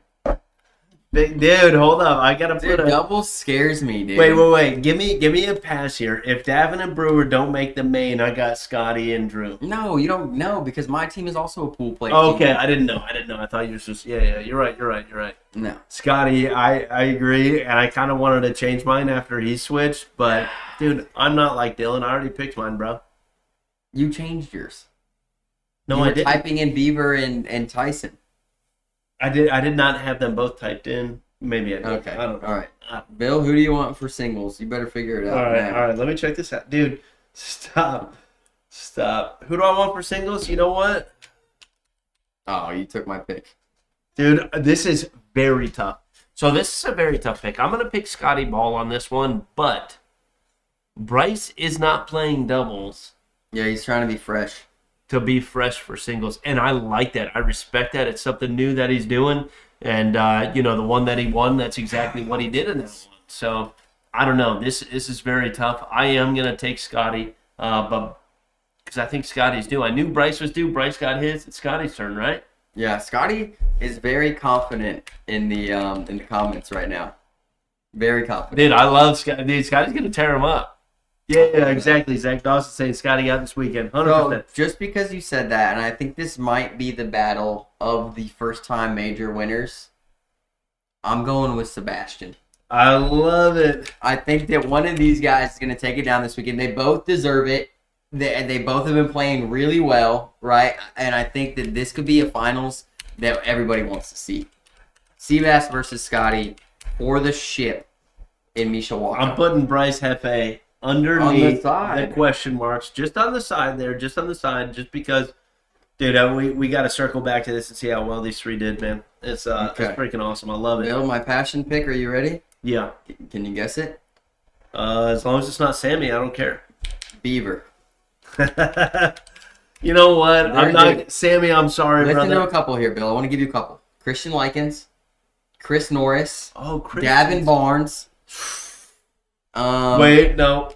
Dude, hold up. I gotta Dude, put a double scares me, dude. wait. Give me a pass here. If Davin and Brewer don't make the main, I got Scotty and Drew. No, you don't know because my team is also a pool play. Okay, team. I didn't know. I thought you were just You're right. No. Scotty, I agree, and I kind of wanted to change mine after he switched, but dude, I'm not like Dylan. I already picked mine, bro. You changed yours. No, You I were didn't. typing in Beaver and Tyson. I did not have them both typed in. Maybe I did. Okay. I don't know. All right. Bill, who do you want for singles? You better figure it out. All now. right. Let me check this out, dude. Stop. Who do I want for singles? You know what, Oh, you took my pick. dude? This is very tough. So this is a very tough pick. I'm gonna pick Scotty Ball on this one, but Bryce is not playing doubles Yeah, he's trying to be fresh. to be fresh for singles, and I like that. I respect that. It's something new that he's doing, and the one that he won, that's exactly what he did in that one. So I don't know. This is very tough. I am gonna take Scotty, but because I think Scotty's due. I knew Bryce was due. Bryce got his. It's Scotty's turn, right? Yeah, Scotty is very confident in the comments right now. Very confident. Dude, I love Scotty. Dude, Scotty's gonna tear him up. Yeah, exactly. Zach Dawson saying Scotty out this weekend. 100%. So, just because you said that, and I think this might be the battle of the first-time major winners, I'm going with Sebastian. I love it. I think that one of these guys is going to take it down this weekend. They both deserve it. They both have been playing really well, right? And I think that this could be a finals that everybody wants to see. Seabass versus Scotty for the ship in Mishawaka. I'm putting Bryce Hefe underneath side. the question marks, just on the side there, just because, dude, we got to circle back to this and see how well these three did, man. It's freaking awesome. I love it. Bill, my passion pick. Are you ready? Yeah. Can you guess it? As long as it's not Sammy, I don't care. Beaver. You know what? Very I'm not good. Sammy. I'm sorry, Listen to brother. a couple here, Bill. I want to give you a couple. Christian Likens, Chris Norris, Oh, Chris. Gavin Barnes. Wait, no.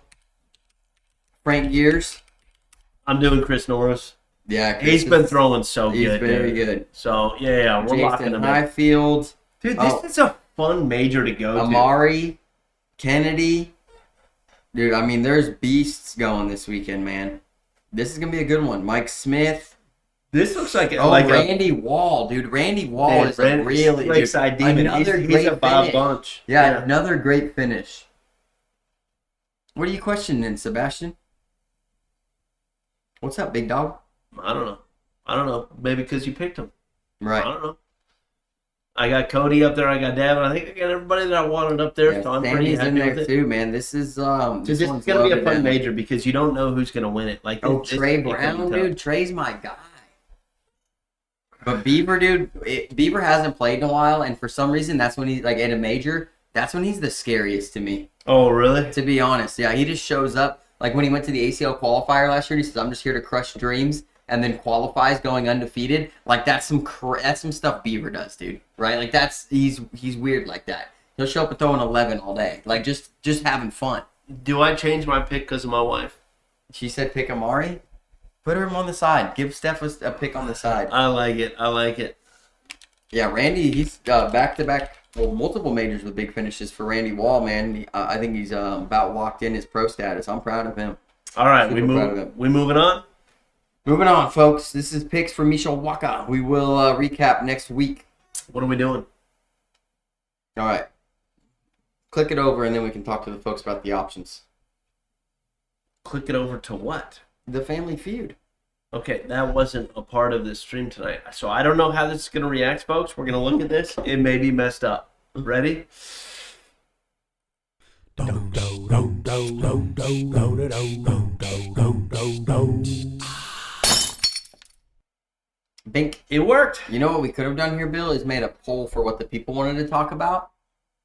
Frank Gears. I'm doing Chris Norris. Yeah, Chris He's been is- throwing so He's good. very dude. good. So yeah, we're locking Jason him in. Highfield, Dude, this Oh. is a fun major to go to. Amari, Kennedy. Dude, I mean, there's beasts going this weekend, man. This is gonna be a good one. Mike Smith. This looks like Randy Wall, dude. Randy Wall is a really Lakeside Demon. Another He's great a Bob finish. Bunch. Yeah, another great finish. What are you questioning, Sebastian? What's up, big dog? I don't know. Maybe because you picked him. Right. I don't know. I got Cody up there. I got Davin. I think I got everybody that I wanted up there. Yeah, So I'm pretty Sammy's happy in there with it. too, man. This is This is gonna be a fun major because you don't know who's gonna win it. Like Trey Brown, dude. Trey's my guy. But Beaver, dude, Beaver hasn't played in a while, and for some reason, that's when he's like at a major. That's when he's the scariest to me. Oh, really? To be honest, yeah, he just shows up. Like when he went to the ACO qualifier last year, he says, "I'm just here to crush dreams," and then qualifies going undefeated. Like that's some stuff Beaver does, dude. Right? Like he's weird like that. He'll show up and throw an 11 all day, like just having fun. Do I change my pick because of my wife? She said pick Amari. Put him on the side. Give Steph a pick on the side. I like it. Yeah, Randy, he's back-to-back, multiple majors with big finishes for Randy Wall, man. I think he's about locked in his pro status. I'm proud of him. All right, we Super moving on? Moving on, folks. This is picks for Mishawaka. We will recap next week. What are we doing? All right. Click it over, and then we can talk to the folks about the options. Click it over to what? The Family Feud. Okay, that wasn't a part of this stream tonight. So I don't know how this is going to react, folks. We're going to look at this. It may be messed up. Ready? Bink. It worked. You know what we could have done here, Bill, is made a poll for what the people wanted to talk about,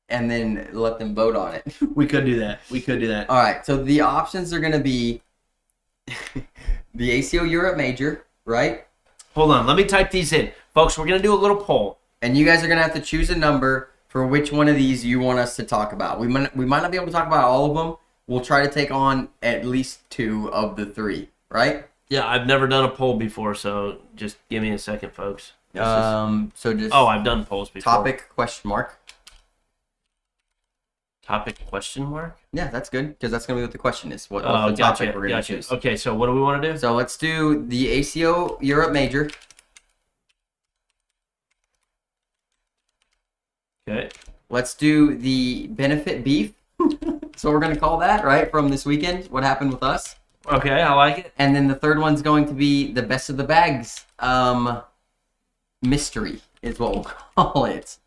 and then let them vote on it. We could do that. All right, so the options are going to be the ACO Europe Major, right? Hold on. Let me type these in. Folks, we're going to do a little poll. And you guys are going to have to choose a number for which one of these you want us to talk about. We might not be able to talk about all of them. We'll try to take on at least 2 of the 3, right? Yeah, I've never done a poll before, so just give me a second, folks. So just I've done polls before. topic question mark. Topic question mark? Yeah, that's good because that's going to be what the question is. What's Oh, the topic we're going to choose? Okay, so what do we want to do? So let's do the ACO Europe Major. Okay. Let's do the benefit beef. So we're going to call that, right, from this weekend, what happened with us. Okay, I like it. And then the third one's going to be the best of the bags mystery is what we'll call it.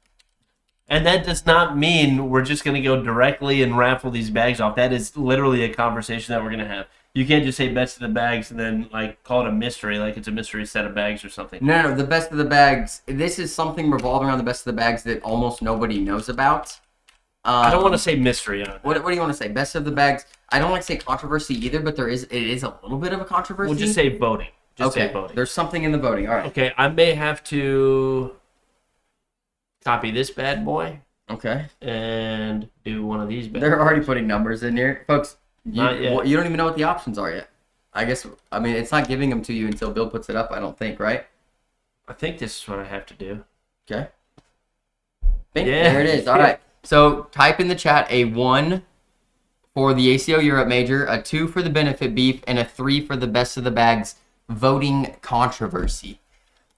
And that does not mean we're just going to go directly and raffle these bags off. That is literally a conversation that we're going to have. You can't just say best of the bags and then like call it a mystery, like it's a mystery set of bags or something. No, the best of the bags. This is something revolving around the best of the bags that almost nobody knows about. I don't want to say mystery on it. What do you want to say? Best of the bags. I don't like to say controversy either, but it is a little bit of a controversy. We'll just say voting. Okay, say voting. There's something in the voting. All right. Okay, I may have to copy this bad boy Okay. and do one of these bad They're boys. already putting numbers in here, folks. Not yet. You don't even know what the options are yet. I mean, it's not giving them to you until Bill puts it up. I don't think, right? I think this is what I have to do. Okay. Bing, Yeah. there it is. All right. So type in the chat a 1 for the ACO Europe Major, a 2 for the benefit beef, and a 3 for the best of the bags voting controversy.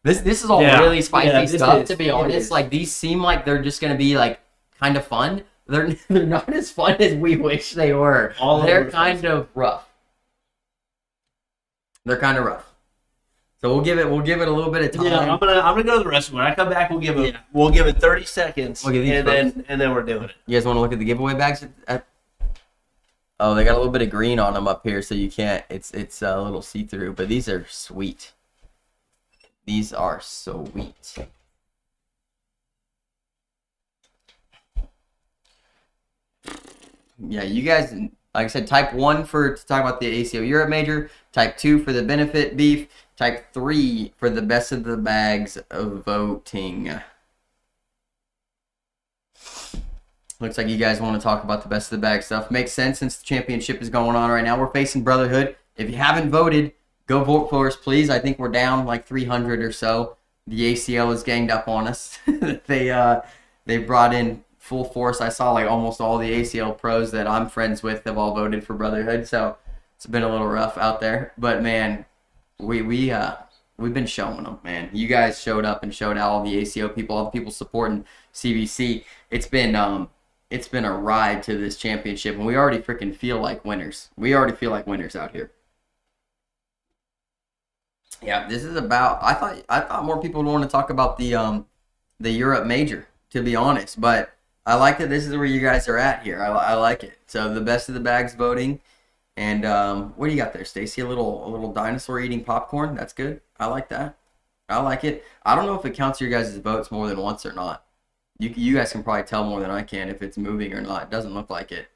This is all really spicy stuff, to be honest. Like, these seem like they're just going to be, like, kind of fun. They're not as fun as we wish they were. They're kind of rough. They're kind of rough. So we'll give it a little bit of time. Yeah, I'm gonna go to the rest of it. When I come back, we'll give it 30 seconds, Look at these and then we're doing it. You guys want to look at the giveaway bags? Oh, they got a little bit of green on them up here, so you can't. It's a little see-through, but these are sweet. These are sweet. Yeah, you guys, like I said, type 1 to talk about the ACO Europe Major, type 2 for the benefit beef, type 3 for the best of the bags of voting. Looks like you guys want to talk about the best of the bag stuff. Makes sense since the championship is going on right now. We're facing Brotherhood. If you haven't voted, go vote for us, please. I think we're down like 300 or so. The ACL is ganged up on us. They brought in full force. I saw like almost all the ACL pros that I'm friends with have all voted for Brotherhood. So It's been a little rough out there, but man, we've been showing them, man. You guys showed up and showed out all the ACO people, all the people supporting CBC. It's been a ride to this championship, and we already freaking feel like winners. We already feel like winners out here. Yeah, this is about. I thought more people would want to talk about the Europe Major, to be honest, but I like that this is where you guys are at here. I like it. So the best of the bags voting, and what do you got there, Stacy? A little dinosaur eating popcorn. That's good. I like that. I like it. I don't know if it counts your guys' votes more than once or not. You guys can probably tell more than I can if it's moving or not. It doesn't look like it.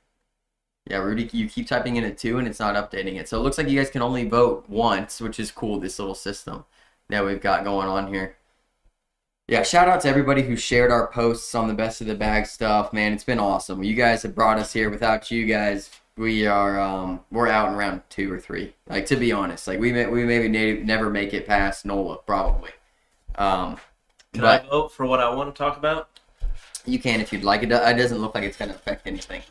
Yeah, Rudy, you keep typing in a 2 and it's not updating it. So it looks like you guys can only vote once, which is cool, this little system that we've got going on here. Yeah, shout out to everybody who shared our posts on the best of the bag stuff. Man, it's been awesome. You guys have brought us here. Without you guys, we're out in round 2 or 3. Like, to be honest, like we maybe never make it past NOLA, probably. Can I vote for what I want to talk about? You can if you'd like. It doesn't look like it's going to affect anything.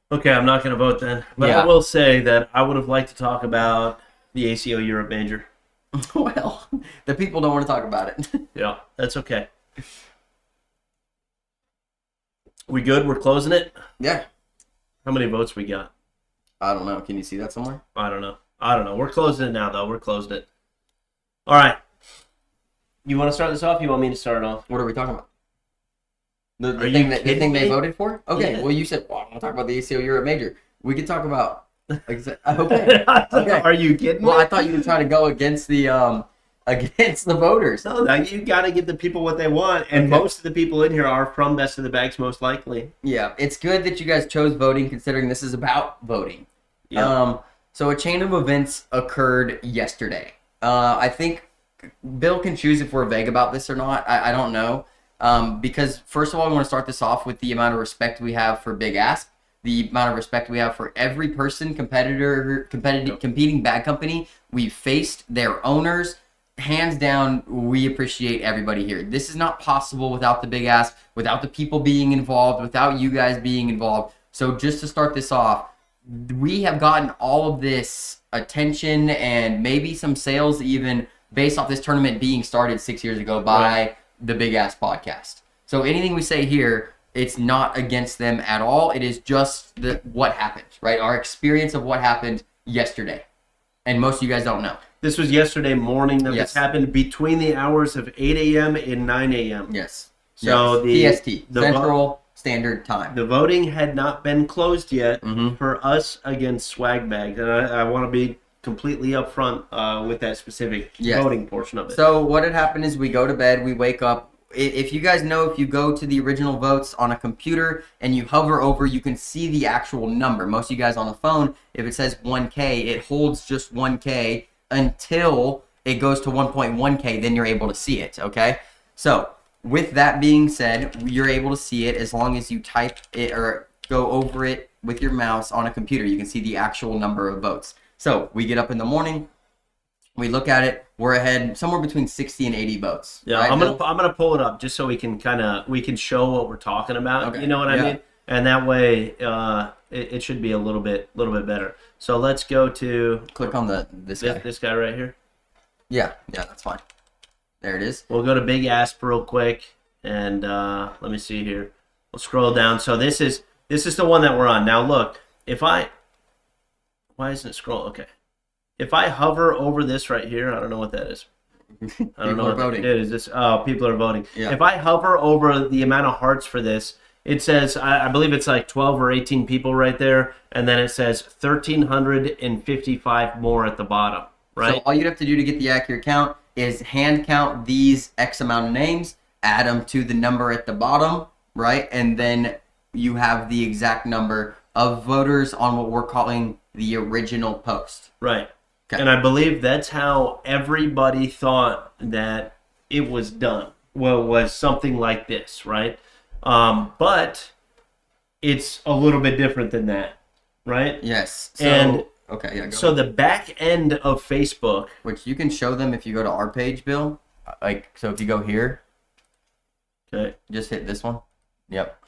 Okay, I'm not going to vote then. But Yeah. I will say that I would have liked to talk about the ACO Europe Major. Well, the people don't want to talk about it. Yeah, that's okay. We good? We're closing it? Yeah. How many votes we got? I don't know. Can you see that somewhere? I don't know. We're closing it now, though. We're closing it. All right. You want to start this off? You want me to start it off? What are we talking about? The Are thing you that kidding they me? voted for? Okay. Yeah. Well, you said, well, I want to talk about the ACO Europe Major. We could talk about. Okay. Okay. Are you kidding me? Well, I thought you were trying to go against the voters. No, you got to give the people what they want, and Okay. most of the people in here are from Best of the Bags, most likely. Yeah, it's good that you guys chose voting, considering this is about voting. Yeah. So a chain of events occurred yesterday. I think Bill can choose if we're vague about this or not. I don't know. Because first of all, I want to start this off with the amount of respect we have for Big Ask, the amount of respect we have for every person, competing bag company we've faced, their owners. Hands down, we appreciate everybody here. This is not possible without the Big Ask, without the people being involved, without you guys being involved. So just to start this off, we have gotten all of this attention and maybe some sales even based off this tournament being started 6 years ago by the Big Ass Podcast. So anything we say here, it's not against them at all. It is just what happened, right? Our experience of what happened yesterday. And most of you guys don't know. This was yesterday morning that Yes. this happened between the hours of 8 a.m. and 9 a.m. Yes. So yes. the PST, Central Standard Time. The voting had not been closed yet Mhm. for us against Swag Bags, and I want to be completely upfront with that specific Yes. voting portion of it. So what had happened is we go to bed, we wake up. If you guys know, if you go to the original votes on a computer and you hover over, you can see the actual number. Most of you guys on the phone, if it says 1K, it holds just 1K until it goes to 1.1K, then you're able to see it, okay? So with that being said, you're able to see it as long as you type it or go over it with your mouse on a computer. You can see the actual number of votes. So we get up in the morning, we look at it, we're ahead somewhere between 60 and 80 votes. Yeah, right, I'm Bill? gonna pull it up just so we can show what we're talking about. Okay. You know what I Yeah. mean? And that way, it should be a little bit better. So let's go to Click on this guy. this guy right here. Yeah, that's fine. There it is. We'll go to Big Asp real quick, and let me see here. We'll scroll down. So this is the one that we're on now. Look, why isn't it scroll? Okay, if I hover over this right here, I don't know what that is. I don't know People are what voting. it is. This people are voting. Yeah. If I hover over the amount of hearts for this, it says I believe it's like 12 or 18 people right there, and then it says 1,355 more at the bottom. Right. So all you'd have to do to get the accurate count is hand count these X amount of names, add them to the number at the bottom, right? And then you have the exact number of voters on what we're calling the original post. Right. Okay. And I believe that's how everybody thought that it was done. Well, was something like this, right? But it's a little bit different than that, right? Yes. So, And okay, yeah, go So ahead. the back end of Facebook, Which you can show them if you go to our page, Bill. So if you go here, okay, just hit this one. Yep.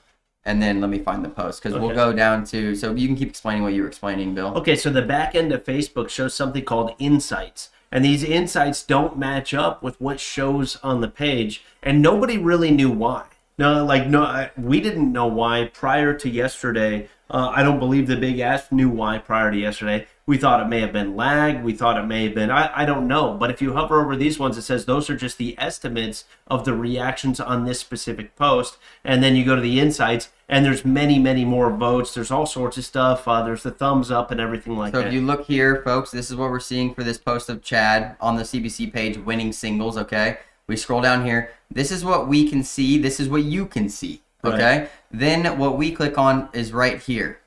and then let me find the post because we'll Okay. go down to. So you can keep explaining what you were explaining, Bill. Okay, so the back end of Facebook shows something called insights. And these insights don't match up with what shows on the page. And nobody really knew why. We didn't know why prior to yesterday. I don't believe the Big Ass knew why prior to yesterday. We thought it may have been lag. We thought it may have been, I don't know. But if you hover over these ones, it says those are just the estimates of the reactions on this specific post. And then you go to the insights, and there's many, many more votes. There's all sorts of stuff. There's the thumbs up and everything like So that. if you look here, folks, this is what we're seeing for this post of Chad on the CBC page, winning singles, okay? We scroll down here. This is what we can see. This is what you can see, okay? Right. Then what we click on is right here,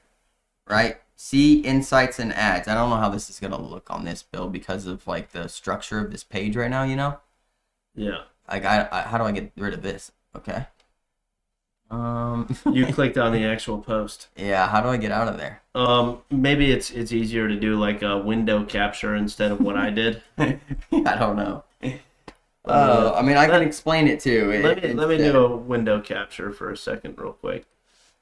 right? See insights and ads. I don't know how this is going to look on this, Bill, because of like the structure of this page right now, you know? Yeah. Like, how do I get rid of this? Okay. You clicked on the actual post. Yeah, how do I get out of there? Maybe it's easier to do like a window capture instead of what I did. I don't know. I mean, I can explain it too. Let me do a window capture for a second real quick.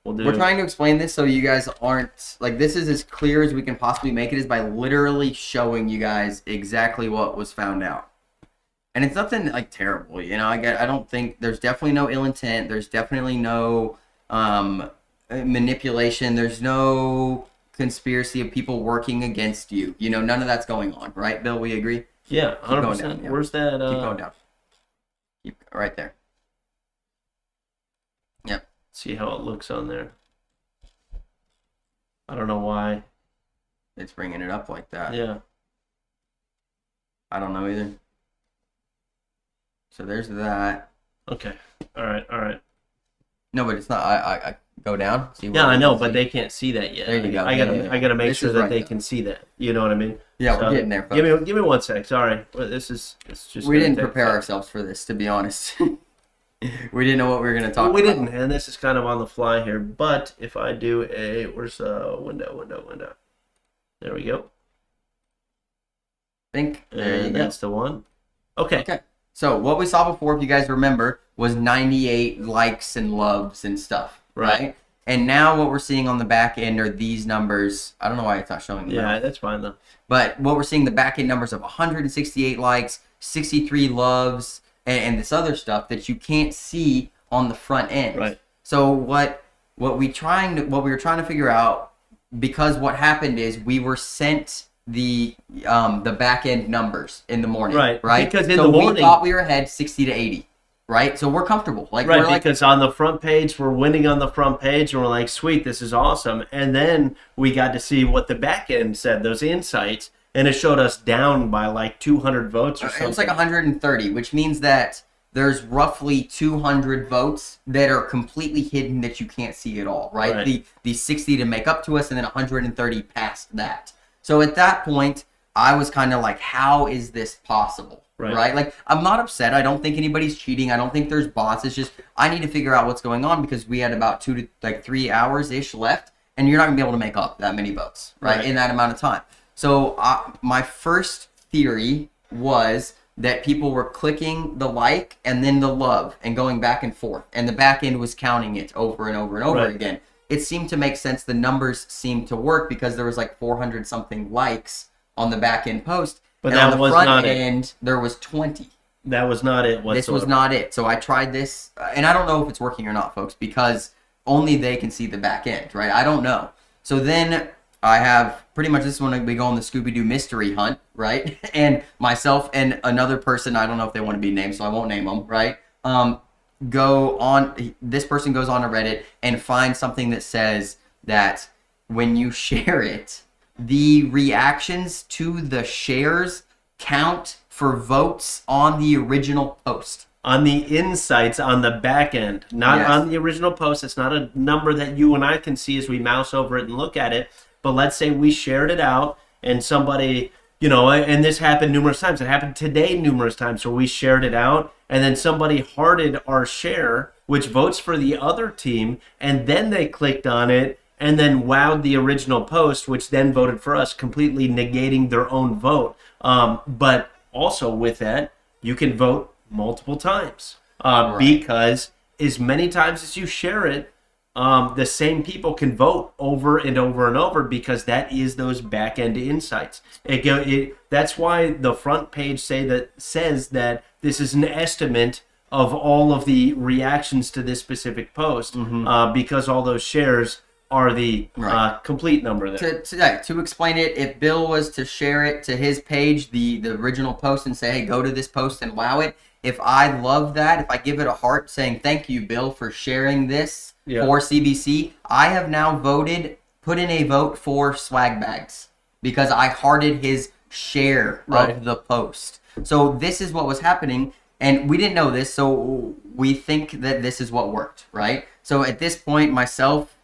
We're trying to explain this so you guys aren't, like, this is as clear as we can possibly make it is by literally showing you guys exactly what was found out. And it's nothing, like, terrible, you know? I don't think, there's definitely no ill intent. There's definitely no manipulation. There's no conspiracy of people working against you. You know, none of that's going on, right, Bill? We agree? Yeah, 100%. going down, yeah. Where's that? Keep going down. Keep right there. Yep. See how it looks on there. I don't know why. It's bringing it up like that. Yeah. I don't know either. So there's that. Okay. All right. No, but it's not. I go down. See Yeah, what I we know, can but see. they can't see that yet. There you go. I gotta make This sure is that right they though. can see that. You know what I mean? Yeah, So, we're getting there, folks. Give me 1 sec. Sorry, it's just. We gonna didn't take prepare time. ourselves for this, to be honest. We didn't know what we were going to talk Well, we about. didn't, and this is kind of on the fly here. But if I do where's the window? There we go. Think. There you And go. that's the one. Okay. Okay. So what we saw before, if you guys remember, was 98 likes and loves and stuff, right? And now what we're seeing on the back end are these numbers. I don't know why it's not showing them. Yeah, out. that's fine though. But what we're seeing, the back end numbers of 168 likes, 63 loves, and this other stuff that you can't see on the front end. Right. So what we were trying to figure out, because what happened is we were sent the back end numbers in the morning. Right. Right. Because in so the we morning, thought we were ahead 60 to 80. Right. So we're comfortable. Like right, we're like, because on the front page, we're winning on the front page, and we're like, sweet, this is awesome. And then we got to see what the back end said, those insights, and it showed us down by like 200 votes or something. it was like 130, which means that there's roughly 200 votes that are completely hidden that you can't see at all, right? Right. The 60 to make up to us, and then 130 past that. So at that point, I was kind of like, how is this possible? Right. Like, I'm not upset. I don't think anybody's cheating. I don't think there's bots. It's just, I need to figure out what's going on because we had about 2 to 3 hours-ish left, and you're not going to be able to make up that many votes, right, in that amount of time. So my first theory was that people were clicking the like and then the love and going back and forth, and the back end was counting it over and over and over Right. again. It seemed to make sense. The numbers seemed to work because there was like 400 something likes on the back end post. But and that on the was front not it. end, there was 20. That was not it whatsoever. This was not it. So I tried this, and I don't know if it's working or not, folks, because only they can see the back end, right? I don't know. So then I have pretty much this is when we go on the Scooby-Doo mystery hunt, right? And myself and another person, I don't know if they want to be named, so I won't name them, right? Go on. This person goes on to Reddit and finds something that says that when you share it, the reactions to the shares count for votes on the original post. On the insights on the back end, not Yes. on the original post. It's not a number that you and I can see as we mouse over it and look at it. But let's say we shared it out and somebody, and this happened numerous times. It happened today numerous times. So we shared it out and then somebody hearted our share, which votes for the other team. And then they clicked on it and then wowed the original post, which then voted for us, completely negating their own vote. But also with that, you can vote multiple times because as many times as you share it, the same people can vote over and over and over because that is those back end insights. That's why the front page says that this is an estimate of all of the reactions to this specific post, because all those shares are the complete number there. To explain it, if Bill was to share it to his page, the original post, and say, hey, go to this post and wow it, if I love that, if I give it a heart saying, thank you, Bill, for sharing this for CBC, I have now put in a vote for swag bags because I hearted his share of the post. So this is what was happening, and we didn't know this, so we think that this is what worked, right? So at this point, myself,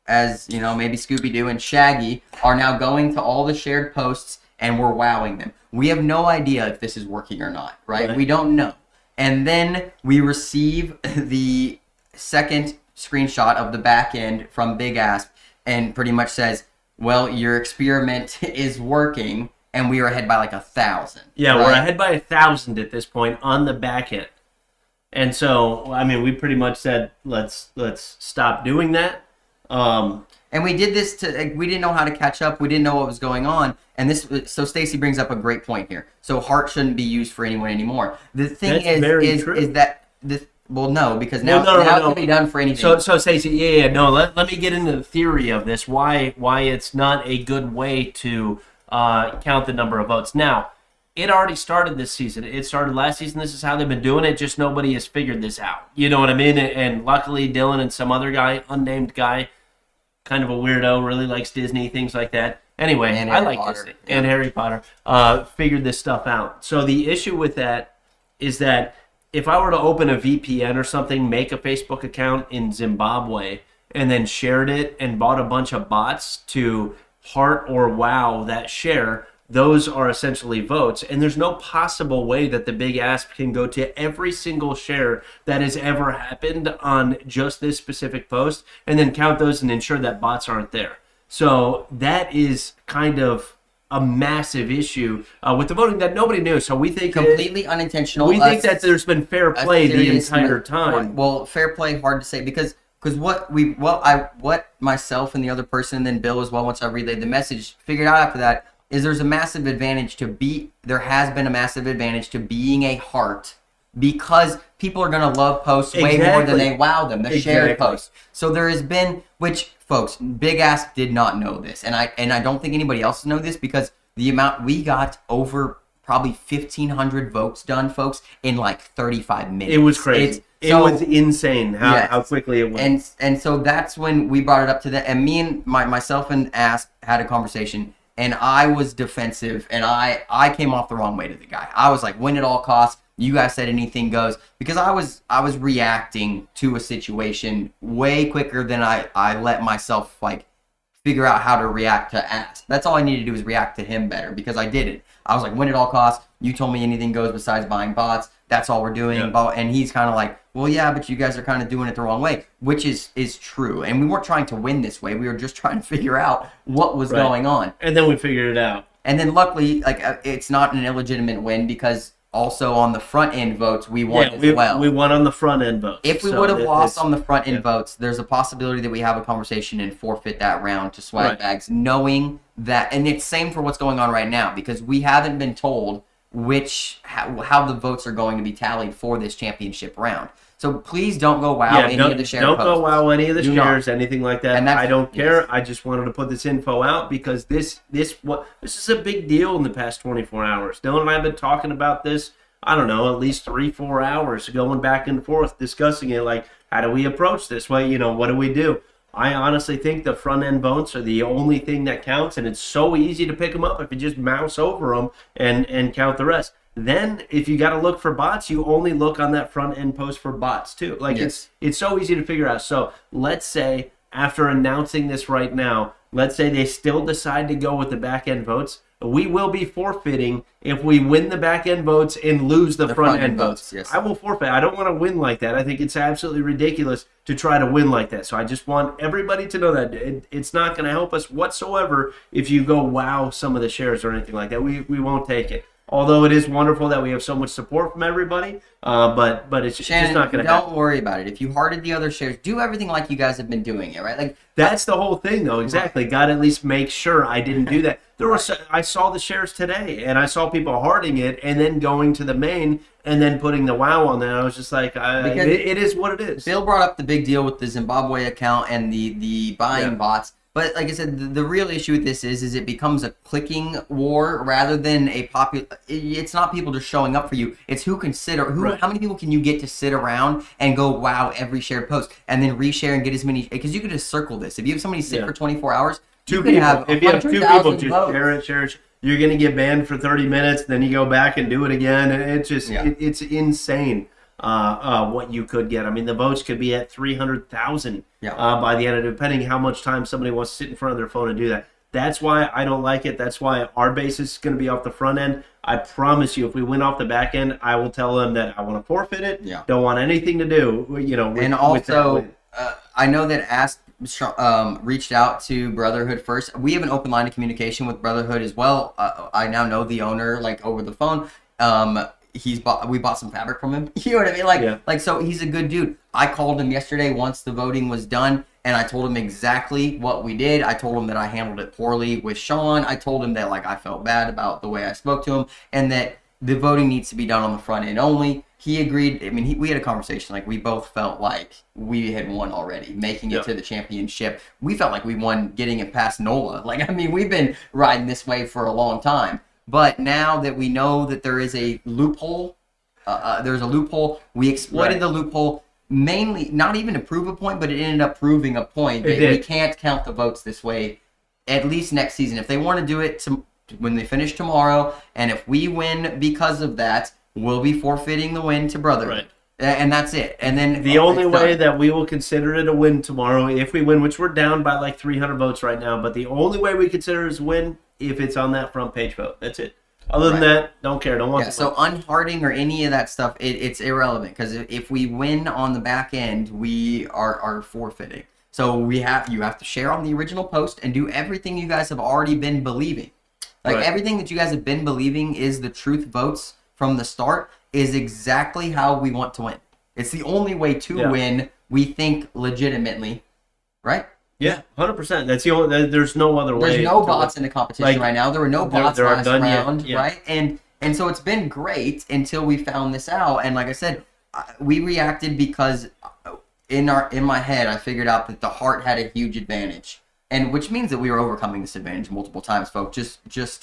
as you know, maybe Scooby-Doo and Shaggy are now going to all the shared posts and we're wowing them. We have no idea if this is working or not, right? We don't know. And then we receive the second screenshot of the back end from Big Asp and pretty much says, well, your experiment is working, and we are ahead by like 1,000. Yeah, right? We're ahead by 1,000 at this point on the back end. And so, I mean, we pretty much said, let's stop doing that. And we did this we didn't know how to catch up. We didn't know what was going on. And so Stacy brings up a great point here. So heart shouldn't be used for anyone anymore. The thing is that this, well, no, because now it can be done for anything. So Stacy, let me get into the theory of this. Why it's not a good way to count the number of votes. Now, it already started this season. It started last season. This is how they've been doing it. Just nobody has figured this out. You know what I mean? And luckily, Dylan and some other guy, unnamed guy, kind of a weirdo, really likes Disney, things like that. Anyway, I like Disney and Harry Potter. Figured this stuff out. So the issue with that is that if I were to open a VPN or something, make a Facebook account in Zimbabwe, and then shared it and bought a bunch of bots to heart or wow that share, those are essentially votes. And there's no possible way that the Big Asp can go to every single share that has ever happened on just this specific post and then count those and ensure that bots aren't there. So that is kind of a massive issue with the voting that nobody knew. So we think completely unintentional. We think that there's been fair play the entire time. Well, fair play, hard to say because what myself and the other person, and then Bill as well, once I relayed the message, figured out after that is there has been a massive advantage to being a heart because people are going to love posts way more than they wow them, the shared posts. So there has been, which folks, Big Ask did not know this, and I don't think anybody else knows this because the amount we got over probably 1,500 votes done, folks, in like 35 minutes. It was crazy. It was insane how quickly it went. And so that's when we brought it up to them, and me and myself and Ask had a conversation. And I was defensive, and I came off the wrong way to the guy. I was like, win at all costs. You guys said anything goes. Because I was reacting to a situation way quicker than I let myself, like, figure out how to react to Ask. That's all I needed to do was react to him better, because I didn't. I was like, win at all costs. You told me anything goes besides buying bots. That's all we're doing. Yeah. And he's kind of like, well, yeah, but you guys are kind of doing it the wrong way, which is true. And we weren't trying to win this way. We were just trying to figure out what was going on. And then we figured it out. And then luckily, like, it's not an illegitimate win because also on the front end votes, we won as well. We won on the front end votes. If we would have lost on the front end votes, there's a possibility that we have a conversation and forfeit that round to swag bags, knowing that. And it's same for what's going on right now because we haven't been told how the votes are going to be tallied for this championship round. So please don't go wow any of the shared posts. Don't go wow any of the shares, anything like that. I don't care. Yes. I just wanted to put this info out because this is a big deal in the past 24 hours. Dylan and I have been talking about this, I don't know, at least 3-4 hours, going back and forth, discussing it, like, how do we approach this? Well, what do we do? I honestly think the front end votes are the only thing that counts, and it's so easy to pick them up if you just mouse over them and count the rest. Then, if you got to look for bots, you only look on that front end post for bots too. Like it's so easy to figure out. So let's say after announcing this right now, let's say they still decide to go with the back end votes. We will be forfeiting if we win the back end votes and lose the front end votes. Yes. I will forfeit. I don't want to win like that. I think it's absolutely ridiculous to try to win like that. So I just want everybody to know that it's not going to help us whatsoever if you go wow some of the shares or anything like that. We won't take it. Although it is wonderful that we have so much support from everybody, but it's Shannon, just not going to happen. Don't worry about it. If you hearted the other shares, do everything like you guys have been doing it, right? Like That's the whole thing, though. Exactly. Got to at least make sure I didn't do that. I saw the shares today, and I saw people hearting it, and then going to the main, and then putting the wow on there. I was just like, it is what it is. Bill brought up the big deal with the Zimbabwe account and the buying bots. But like I said, the real issue with this is it becomes a clicking war rather than a popular. It's not people just showing up for you. It's who can sit or how many people can you get to sit around and go wow every shared post and then reshare and get as many, because you could just circle this. If you have somebody sit for 24 hours, if you have 2 people, just share it. You're going to get banned for 30 minutes, then you go back and do it again, and it's just it's insane. What you could get. I mean, the votes could be at 300,000 by the end of it, depending how much time somebody wants to sit in front of their phone and do that. That's why I don't like it. That's why our basis is going to be off the front end. I promise you, if we win off the back end, I will tell them that I want to forfeit it. Yeah. Don't want anything to do, and also, I know that reached out to Brotherhood first. We have an open line of communication with Brotherhood as well. I now know the owner, like, over the phone. We bought some fabric from him. You know what I mean? Like, so he's a good dude. I called him yesterday once the voting was done, and I told him exactly what we did. I told him that I handled it poorly with Sean. I told him that, like, I felt bad about the way I spoke to him, and that the voting needs to be done on the front end only. He agreed. I mean, we had a conversation. Like, we both felt like we had won already, making it to the championship. We felt like we won getting it past NOLA. Like, I mean, we've been riding this wave for a long time. But now that we know that there is a loophole, we exploited the loophole, mainly not even to prove a point, but it ended up proving a point that we can't count the votes this way, at least next season. If they want to do it when they finish tomorrow, and if we win because of that, we'll be forfeiting the win to Brotherhood. Right. And that's it. And then the only way that we will consider it a win tomorrow, if we win, which we're down by like 300 votes right now, but the only way we consider it as a win if it's on that front page vote. That's it. Other than that, don't care. Don't want to. So unhearting or any of that stuff, it's irrelevant, because if we win on the back end, we are forfeiting. So you have to share on the original post and do everything you guys have already been believing. Like everything that you guys have been believing is the truth votes from the start is exactly how we want to win. It's the only way to win, we think, legitimately, right? Yeah, 100%. That's the only. There's no other way. There's no bots in the competition right now. There were no bots last round, right? And so it's been great until we found this out. And like I said, we reacted because in my head, I figured out that the heart had a huge advantage, and which means that we were overcoming this advantage multiple times, folks. Just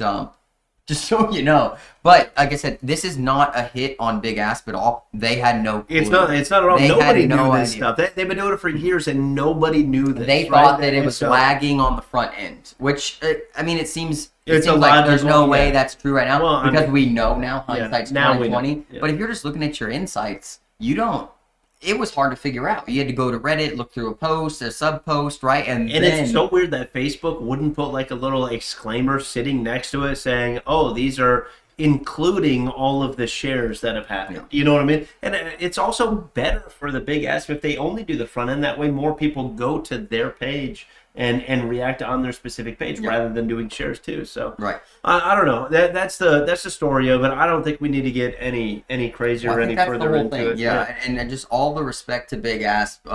so you know. But like I said, this is not a hit on Big Asp at all. They had no clue. It's not at all. Nobody knew this stuff. They've been doing it for years, and nobody knew this. They thought that it was lagging on the front end, which, I mean, it seems like there's no way that's true right now, because we know now, hindsight's 2020. But if you're just looking at your insights, it was hard to figure out. You had to go to Reddit, look through a post, a sub-post, right? And then, it's so weird that Facebook wouldn't put like a little exclaimer sitting next to it saying, oh, these are including all of the shares that have happened. You know what I mean? And it's also better for the Big Asp if they only do the front end. That way more people go to their page and react on their specific page rather than doing shares too. So I don't know. That's the story of it. I don't think we need to get any crazier or any further into it. And just all the respect to Big Asp.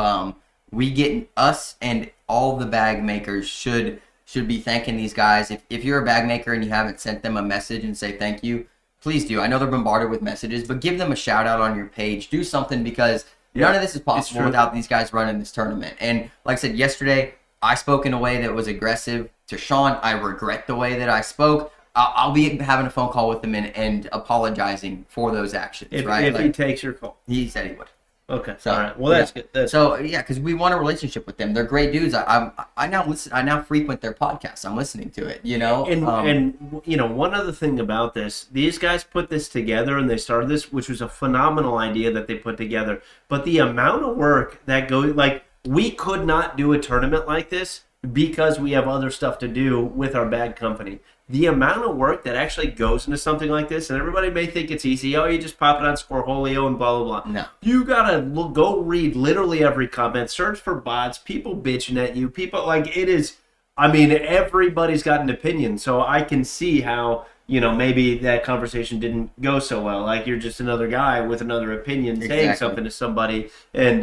We get us and all the bag makers should be thanking these guys. If you're a bag maker and you haven't sent them a message and say thank you, please do. I know they're bombarded with messages, but give them a shout out on your page. Do something, because none of this is possible without these guys running this tournament. And like I said yesterday, I spoke in a way that was aggressive to Sean. I regret the way that I spoke. I'll be having a phone call with him and apologizing for those actions. If he takes your call. He said he would. Okay. So, all right. Well, that's good. Because we want a relationship with them. They're great dudes. I now listen. I now frequent their podcasts. I'm listening to it. And one other thing about this, these guys put this together and they started this, which was a phenomenal idea that they put together. But the amount of work that goes, like, we could not do a tournament like this because we have other stuff to do with our bag company. The amount of work that actually goes into something like this, and everybody may think it's easy. Oh, you just pop it on Cornholeo and blah, blah, blah. No. You got to go read literally every comment, search for bots, people bitching at you, people, like, it is, I mean, everybody's got an opinion. So I can see how maybe that conversation didn't go so well. Like you're just another guy with another opinion saying Exactly. something to somebody, and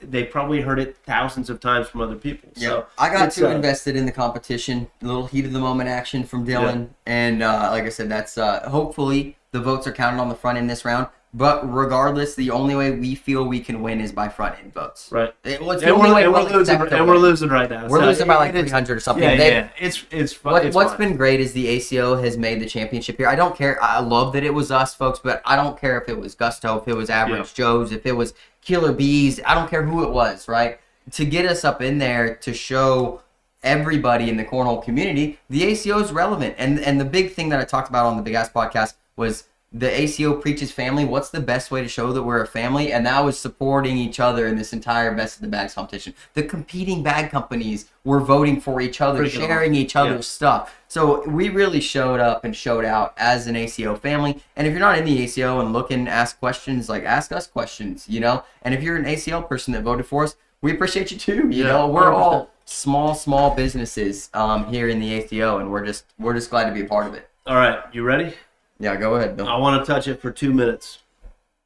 they probably heard it thousands of times from other people. So I got it's, too invested in the competition. A little heat of the moment action from Dylan, and like I said, that's hopefully the votes are counted on the front end this round. But regardless, the only way we feel we can win is by front end votes. Right. It's And we're losing right now. We're So losing by like it is- 300 or something. Yeah. It's fun. What's been great is the ACO has made the championship here. I don't care. I love that it was us, folks, but I don't care if it was Gusto, if it was Average Joe's, if it was Killer Bees. I don't care who it was, right? To get us up in there to show everybody in the cornhole community, the ACO is relevant. And the big thing that I talked about on the Big Ass podcast was the ACO preaches family. What's the best way to show that we're a family? And that was supporting each other in this entire Best of the Bags competition. The competing bag companies were voting for each other, Freaking sharing each other's stuff. So we really showed up and showed out as an ACO family. And if you're not in the ACO and looking to ask questions, like ask us questions, And if you're an ACL person that voted for us, we appreciate you too. We're all small businesses here in the ACO, and we're just glad to be a part of it. All right, you ready? Yeah, go ahead, Bill. I want to touch it for 2 minutes.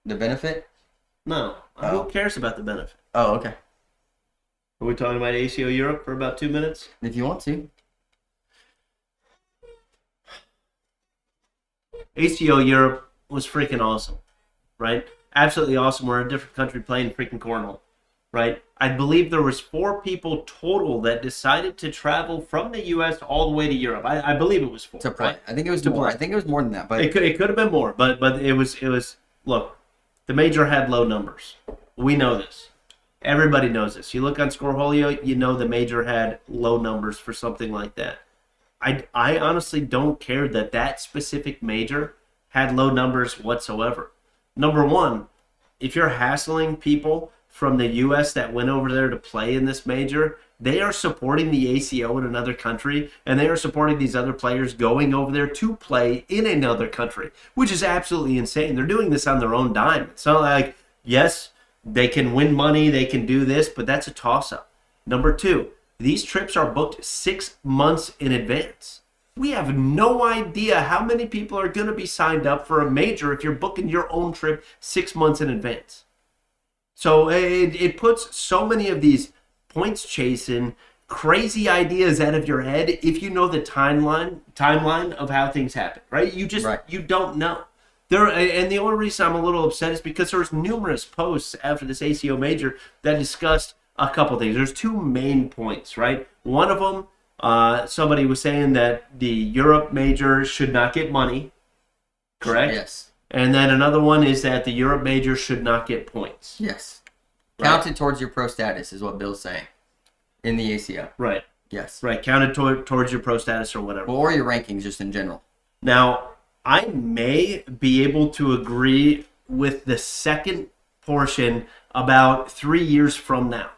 The benefit? No, who cares about the benefit? Oh, okay. Are we talking about ACO Europe for about 2 minutes? If you want to. ACO Europe was freaking awesome, right? Absolutely awesome. We're in a different country playing freaking cornhole, right? I believe there was 4 people total that decided to travel from the U.S. all the way to Europe. I believe it was 4. To play. Right? I think it was To more. play. I think it was more than that. But It could have been more, but it was. Look, the major had low numbers. We know this. Everybody knows this. You look on Scoreholio, you know the major had low numbers for something like that. I honestly don't care that specific major had low numbers whatsoever. Number one, if you're hassling people from the U.S. that went over there to play in this major, they are supporting the ACO in another country, and they are supporting these other players going over there to play in another country, which is absolutely insane. They're doing this on their own dime. It's not like, yes, they can win money, they can do this, but that's a toss-up. Number two, these trips are booked 6 months in advance. We have no idea how many people are going to be signed up for a major if you're booking your own trip 6 months in advance. So it puts so many of these points chasing crazy ideas out of your head if you know the timeline of how things happen, right? You don't know. And the only reason I'm a little upset is because there's numerous posts after this ACO major that discussed a couple things. There's 2 main points, right? One of them, somebody was saying that the Europe major should not get money, correct? Yes. And then another one is that the Europe major should not get points. Yes. Right. Counted towards your pro status is what Bill's saying in the ACO. Right. Yes. Right. Counted towards your pro status or whatever. Well, or your rankings just in general. Now, I may be able to agree with the second portion about 3 years from now.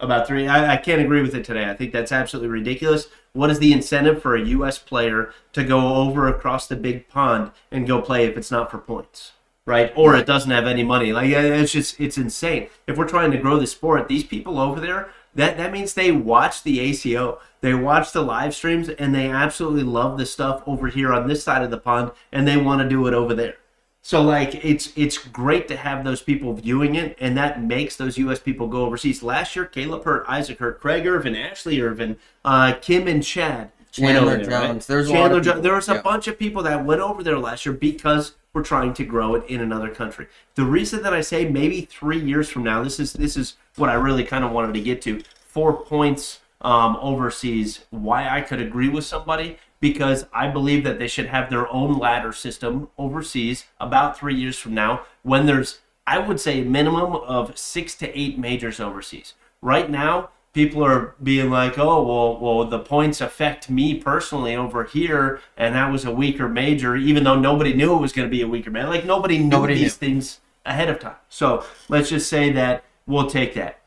I can't agree with it today. I think that's absolutely ridiculous. What is the incentive for a U.S. player to go over across the big pond and go play if it's not for points, right? Or it doesn't have any money. Like, it's insane. If we're trying to grow the sport, these people over there, that means they watch the ACO. They watch the live streams, and they absolutely love the stuff over here on this side of the pond, and they want to do it over there. So, like, it's great to have those people viewing it, and that makes those U.S. people go overseas. Last year, Caleb Hurt, Isaac Hurt, Craig Irvin, Ashley Irvin, Kim and Chad went over there, Jones. Right? There was a bunch of people that went over there last year because we're trying to grow it in another country. The reason that I say maybe 3 years from now, this is what I really kind of wanted to get to, 4 points overseas, why I could agree with somebody, because I believe that they should have their own ladder system overseas about 3 years from now when there's, I would say, a minimum of 6 to 8 majors overseas. Right now, people are being like, oh, well, the points affect me personally over here, and that was a weaker major, even though nobody knew it was going to be a weaker major. Like, nobody knew these things ahead of time. So let's just say that we'll take that.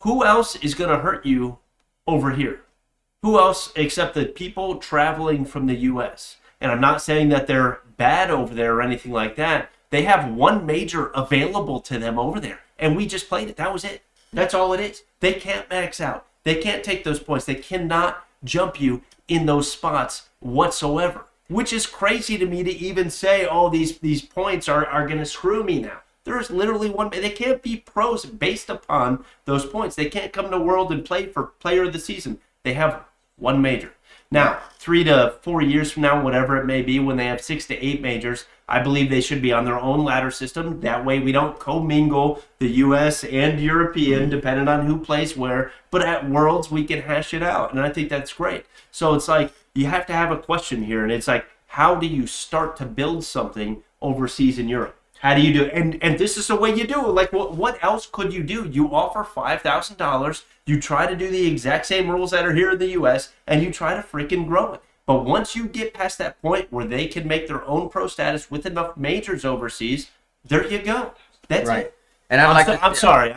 Who else is going to hurt you over here? Who else except the people traveling from the U.S.? And I'm not saying that they're bad over there or anything like that. They have one major available to them over there, and we just played it. That was it. That's all it is. They can't max out. They can't take those points. They cannot jump you in those spots whatsoever. which is crazy to me to even say, oh, these points are going to screw me now. There's literally one. They can't be pros based upon those points. They can't come to World and play for Player of the Season. They have one major. Now, 3 to 4 years from now, whatever it may be, when they have 6 to 8 majors, I believe they should be on their own ladder system. That way we don't commingle the U.S. and European, depending on who plays where. But at Worlds, we can hash it out, and I think that's great. So it's like you have to have a question here, and it's like, how do you start to build something overseas in Europe? How do you do it? And this is the way you do it. Like, what else could you do? You offer $5,000. You try to do the exact same rules that are here in the U.S., and you try to freaking grow it. But once you get past that point where they can make their own pro status with enough majors overseas, there you go. That's Right. it. And I'm sorry.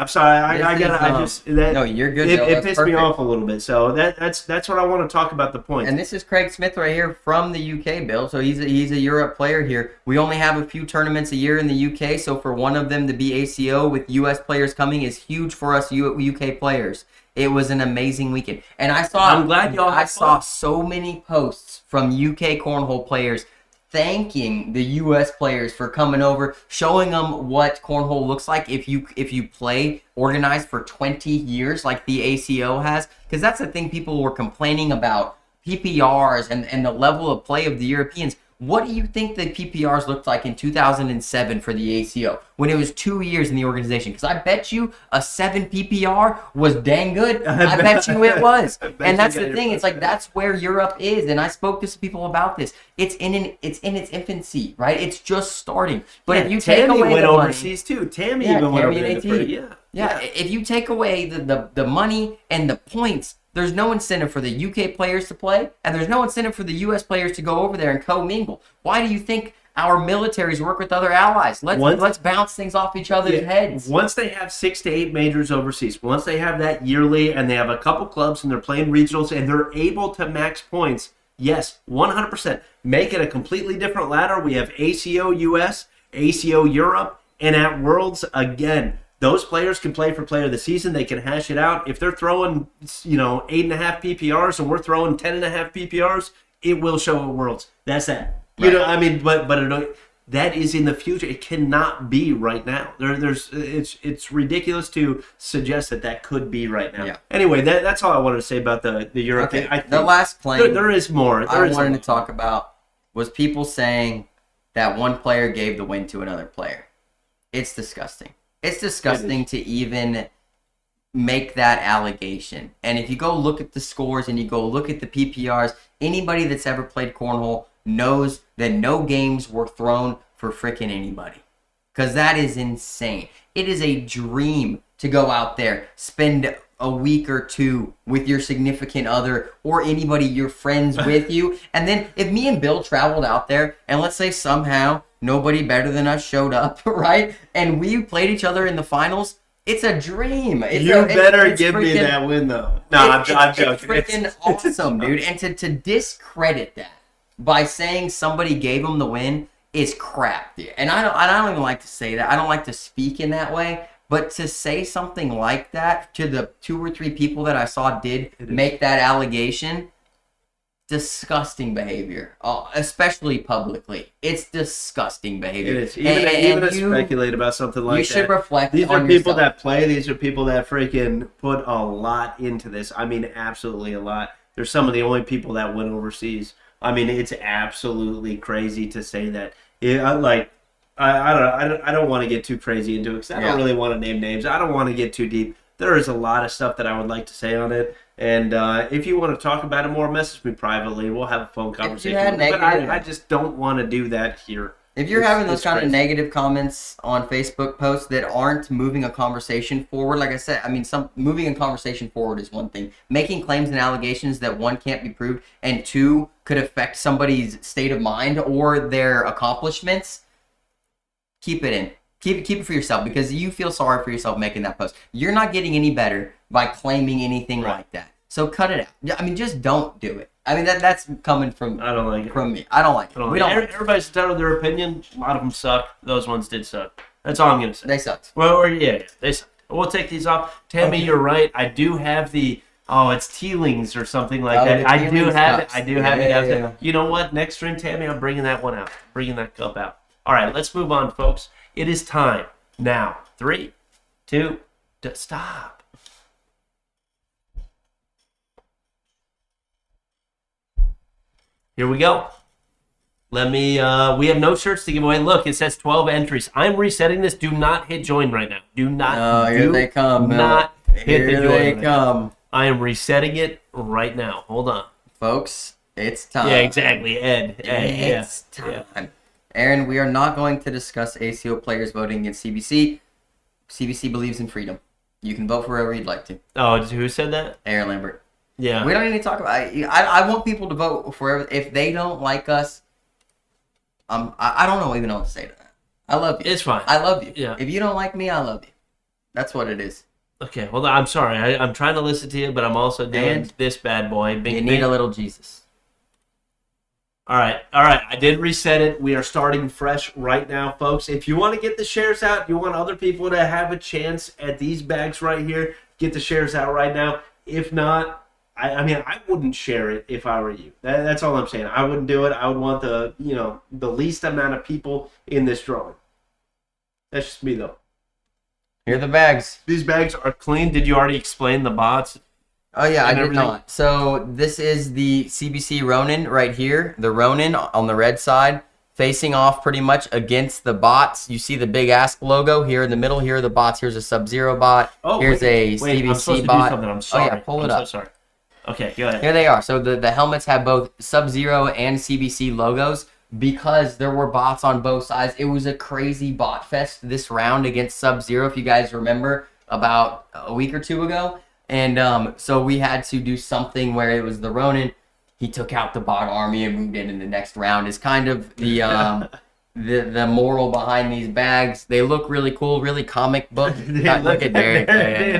No, you're good. It pissed me off a little bit. So that's what I want to talk about, the points. And this is Craig Smith right here from the UK, Bill. So he's a Europe player here. We only have a few tournaments a year in the UK, so for one of them to be ACO with US players coming is huge for us UK players. It was an amazing weekend, and I'm glad y'all. I saw so many posts from UK cornhole players thanking the U.S. players for coming over, showing them what cornhole looks like if you play organized for 20 years like the ACO has. Because that's the thing people were complaining about, PPRs and the level of play of the Europeans. What do you think the PPRs looked like in 2007 for the ACO when it was 2 years in the organization? Because I bet you a 7 PPR was dang good. I bet you it was. And that's the thing. It's like that's where Europe is. And I spoke to some people about this. It's in its infancy, right? It's just starting. But if you take away went the overseas money, too. Tammy even went over AT. there. Yeah. If you take away the money and the points, there's no incentive for the UK players to play, and there's no incentive for the US players to go over there and commingle. Why do you think our militaries work with other allies? Let's bounce things off each other's heads. Once they have 6 to 8 majors overseas, once they have that yearly, and they have a couple clubs and they're playing regionals and they're able to max points, yes, 100%. Make it a completely different ladder. We have ACO US, ACO Europe, and at Worlds, again, those players can play for Player of the Season. They can hash it out. If they're throwing, 8.5 PPRs and we're throwing 10.5 PPRs, it will show at Worlds. That's that. Right. But that is in the future. It cannot be right now. It's ridiculous to suggest that could be right now. Yeah. Anyway, that's all I wanted to say about the Europe. Okay. The last claim there is more. I wanted to talk about was people saying that one player gave the win to another player. It's disgusting. It's disgusting to even make that allegation. And if you go look at the scores and you go look at the PPRs, anybody that's ever played cornhole knows that no games were thrown for frickin' anybody. Because that is insane. It is a dream to go out there, spend a week or two with your significant other or anybody you're friends with you. And then if me and Bill traveled out there and let's say somehow nobody better than us showed up, right? And we played each other in the finals. It's a dream. It's give me that win, though. No, I'm joking. It's freaking awesome, dude. And to discredit that by saying somebody gave them the win is crap, dude. And I don't even like to say that. I don't like to speak in that way. But to say something like that to the 2 or 3 people that I saw make that allegation, disgusting behavior, especially publicly. It's disgusting behavior. It is. Even to speculate about something like that. You should reflect on yourself. These are people that play. These are people that freaking put a lot into this. I mean, absolutely a lot. They're some of the only people that went overseas. I mean, it's absolutely crazy to say that. I don't want to get too crazy into it because I don't really want to name names. I don't want to get too deep. There is a lot of stuff that I would like to say on it. And if you want to talk about it more, message me privately. We'll have a phone conversation. But I just don't want to do that here. If you're having those kind of negative comments on Facebook posts that aren't moving a conversation forward, like I said, I mean, moving a conversation forward is one thing. Making claims and allegations that 1, can't be proved, and 2, could affect somebody's state of mind or their accomplishments, keep it in. Keep it for yourself because you feel sorry for yourself making that post. You're not getting any better by claiming anything like that. So cut it out. I mean, just don't do it. I mean, that's coming from I don't like it. From me. I don't like it. Everybody's entitled to their opinion. A lot of them suck. Those ones did suck. That's all I'm going to say. They sucked. Well, yeah, they sucked. We'll take these off. Tammy, you're right. I do have the Oh, it's Teelings or something like Oh, that. the I do Teelings have cups. it. I do have it downstairs. Yeah. You know what? Next string, Tammy, I'm bringing that one out. Bringing that cup out. All right, let's move on, folks. It is time now. 3, 2, stop. Here we go. Let me, we have no shirts to give away. Look, it says 12 entries. I'm resetting this. Do not hit join right now. Do not. Oh, here they come. Not hit the Here join they right now. come. I am resetting it right now. Hold on. Folks, it's time. Yeah, exactly. Ed. It's yeah. time. Aaron, we are not going to discuss ACO players voting against CBC. CBC believes in freedom. You can vote for whoever you'd like to. Oh, who said that? Aaron Lambert. Yeah. We don't need to talk about. I want people to vote for if they don't like us. I don't even know what to say to that. I love you. It's fine. I love you. Yeah. If you don't like me, I love you. That's what it is. Okay, hold on. I'm sorry. I'm trying to listen to you, but I'm also doing And this bad boy. You need a little Jesus. All right. I did reset it. We are starting fresh right now, folks. If you want to get the shares out, you want other people to have a chance at these bags right here, get the shares out right now. If not, I mean, I wouldn't share it if I were you. That's all I'm saying. I wouldn't do it. I would want the least amount of people in this drawing. That's just me, though. Here are the bags. These bags are clean. Did you already explain the bots? Oh, yeah, I and did everything? not. So this is the CBC Ronin right here. The Ronin on the red side, facing off pretty much against the bots. You see the big Asp logo here in the middle. Here are the bots. Here's a Sub-Zero bot. Oh, Here's wait, CBC I'm supposed to bot. do something. I'm sorry. Oh, yeah, pull it I'm up. so sorry. Okay, go ahead. Here they are. So the helmets have both Sub-Zero and CBC logos because there were bots on both sides. It was a crazy bot fest this round against Sub-Zero, if you guys remember, about a week or two ago. And so we had to do something where it was the Ronin. He took out the bot army and moved in the next round. Is kind of the the moral behind these bags. They look really cool, really comic book. Look at Derek.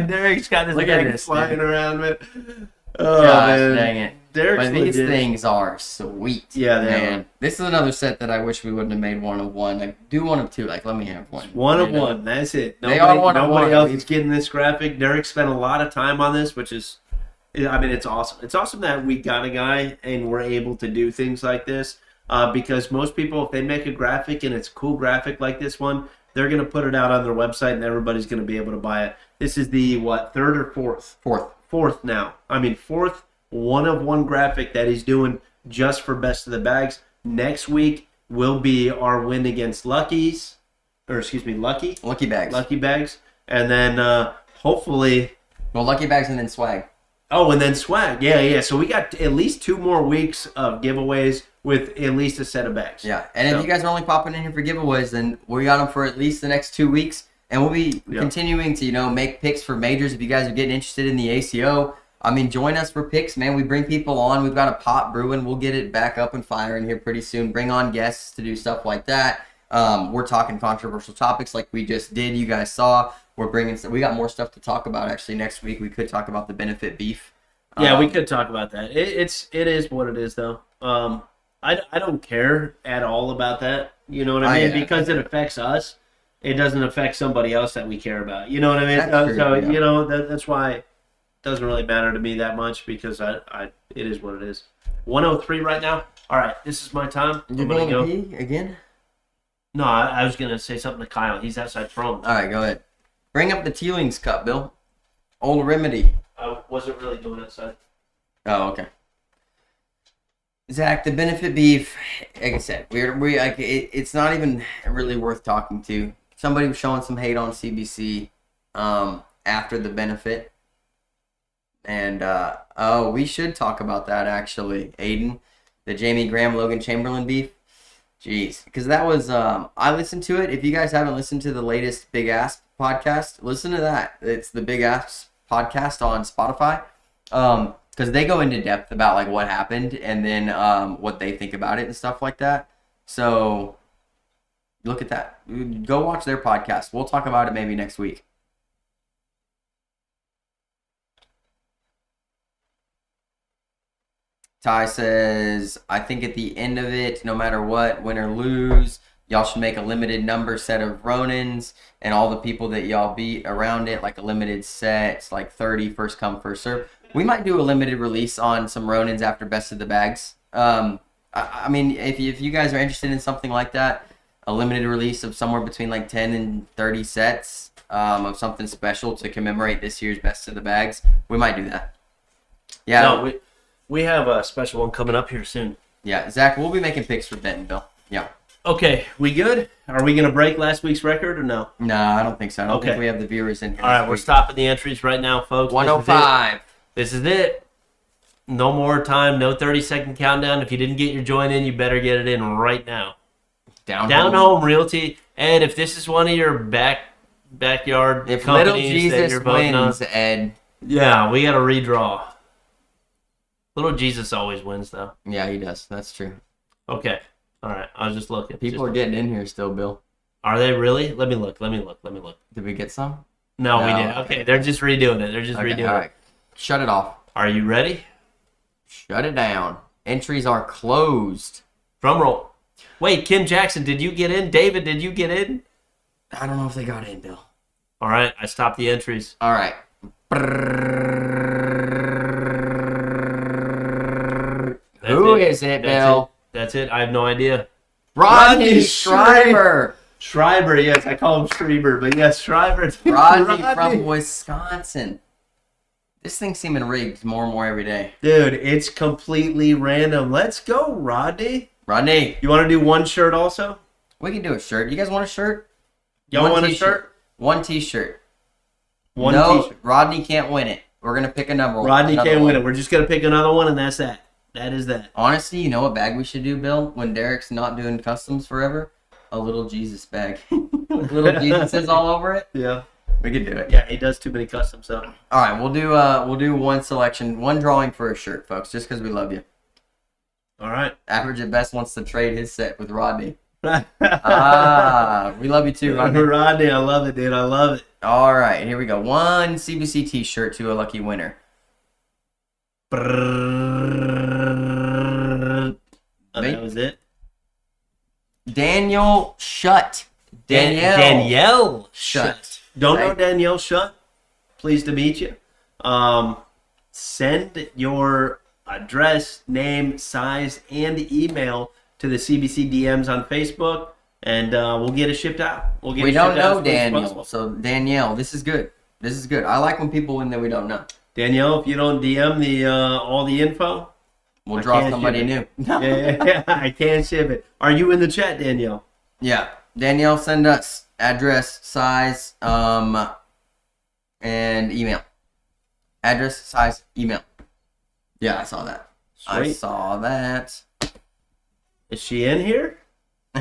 Derek's got his Look at bag this, flying dude. around, man. Oh, Gosh, man. dang it. Derek's But these legit. things are sweet. Yeah, they man. are. This is another set that I wish we wouldn't have made one of one. Like, do one of two. Like, let me have one. One of You know? one. That's it. They are one of Nobody one. else is getting this graphic. Derek spent a lot of time on this, which is, I mean, it's awesome. It's awesome that we got a guy and we're able to do things like this. Because most people, if they make a graphic and it's a cool graphic like this one, they're going to put it out on their website and everybody's going to be able to buy it. This is the, third or fourth? Fourth now. I mean, fourth one of one graphic that he's doing just for Best of the Bags. Next week will be our win against Lucky Lucky bags. Lucky Bags. And then hopefully... Well, lucky bags and then swag. Oh, and then swag. Yeah. So we got at least 2 more weeks of giveaways with at least a set of bags. Yeah, and if you guys are only popping in here for giveaways, then we got them for at least the next 2 weeks. And we'll be continuing to, make picks for majors if you guys are getting interested in the ACO. I mean, join us for picks, man. We bring people on. We've got a pot brewing. We'll get it back up and firing here pretty soon. Bring on guests to do stuff like that. We're talking controversial topics like we just did. You guys saw. We got more stuff to talk about actually next week. We could talk about the benefit beef. Yeah, we could talk about that. It is what it is, though. I don't care at all about that. You know what I mean? Because it affects us. It doesn't affect somebody else that we care about. You know what I mean? That's true, yeah. That's why it doesn't really matter to me that much because it is what it is. 103 right now. All right, this is my time. You're going to pee again? No, I was going to say something to Kyle. He's outside throwing. All right, go ahead. Bring up the Teelings cup, Bill. Old remedy. I wasn't really doing outside. Oh, okay. Zach, the benefit beef, like I said, it's not even really worth talking to. Somebody was showing some hate on CBC after the benefit. And, we should talk about that, actually, Aiden. The Jamie Graham, Logan Chamberlain beef. Jeez. Because that was, I listened to it. If you guys haven't listened to the latest Big Ass podcast, listen to that. It's the Big Ass podcast on Spotify. Because they go into depth about, like, what happened and then what they think about it and stuff like that. So, look at that. Go watch their podcast. We'll talk about it maybe next week. Ty says, I think at the end of it, no matter what, win or lose, y'all should make a limited number set of Ronins and all the people that y'all beat around it, like a limited set, it's like 30, first come, first serve. We might do a limited release on some Ronins after Best of the Bags. I mean, if you guys are interested in something like that, a limited release of somewhere between like 10 and 30 sets of something special to commemorate this year's Best of the Bags, we might do that. Yeah. No, we have a special one coming up here soon. Yeah, Zach, we'll be making picks for Bentonville. Yeah. Okay, we good? Are we going to break last week's record or no? No, I don't think so. I don't Okay. think we have the viewers in here. All right, we're stopping the entries right now, folks. 105. This is it. No more time, no 30-second countdown. If you didn't get your join in, you better get it in right now. Down Home Realty. Ed, if this is one of your backyard If companies Little that Jesus you're voting wins, on, Ed. yeah, we got to redraw. Little Jesus always wins, though. Yeah, he does. That's true. Okay. All right. I was just looking. People are getting in here still, Bill. Are they really? Let me look. Did we get some? No, we No, did. okay. Okay, they're just redoing it. They're just Okay, redoing all it. right. Shut it off. Are you ready? Shut it down. Entries are closed. Drum roll. Wait, Kim Jackson, did you get in? David, did you get in? I don't know if they got in, Bill. All right, I stopped the entries. All right. Who is it, Bill? That's it. I have no idea. Rodney Schreiber. Schreiber, yes. I call him Schreiber, but yes, Schreiber. Rodney from Wisconsin. This thing's seeming rigged more and more every day. Dude, it's completely random. Let's go, Rodney. Rodney, You want to do one shirt also? we can do a shirt. You guys want a shirt? Y'all One want a t-shirt. shirt? One t-shirt. One no, t-shirt. Rodney can't win it. We're going to pick a number. Rodney another can't one. win it. We're just going to pick another one, and that's that. That is that. Honestly, you know what bag we should do, Bill? When Derek's not doing customs forever? A little Jesus bag. Little Jesus is all over it. Yeah. We could do it. Yeah, he does too many customs, so. All right, we'll do one selection, one drawing for a shirt, folks, just because we love you. All right. Average at Best wants to trade his set with Rodney. We love you too, Rodney. Rodney, I love it, dude. I love it. All right, here we go. One CBC t-shirt to a lucky winner. Oh, that was it. Daniel Shutt. Danielle Shutt. Don't know Danielle Shutt. Pleased to meet you. Send your address, name, size, and email to the CBC DMs on Facebook, and we'll get it shipped out. We don't know Daniel, so Danielle, this is good. This is good. I like when people win that we don't know. Danielle, if you don't DM the all the info, We'll I draw can't somebody ship new. yeah, I can't ship it. Are you in the chat, Danielle? Yeah. Danielle, send us address, size, and email. Address, size, email. Yeah, I saw that. I Sweet. saw that. Is she in here?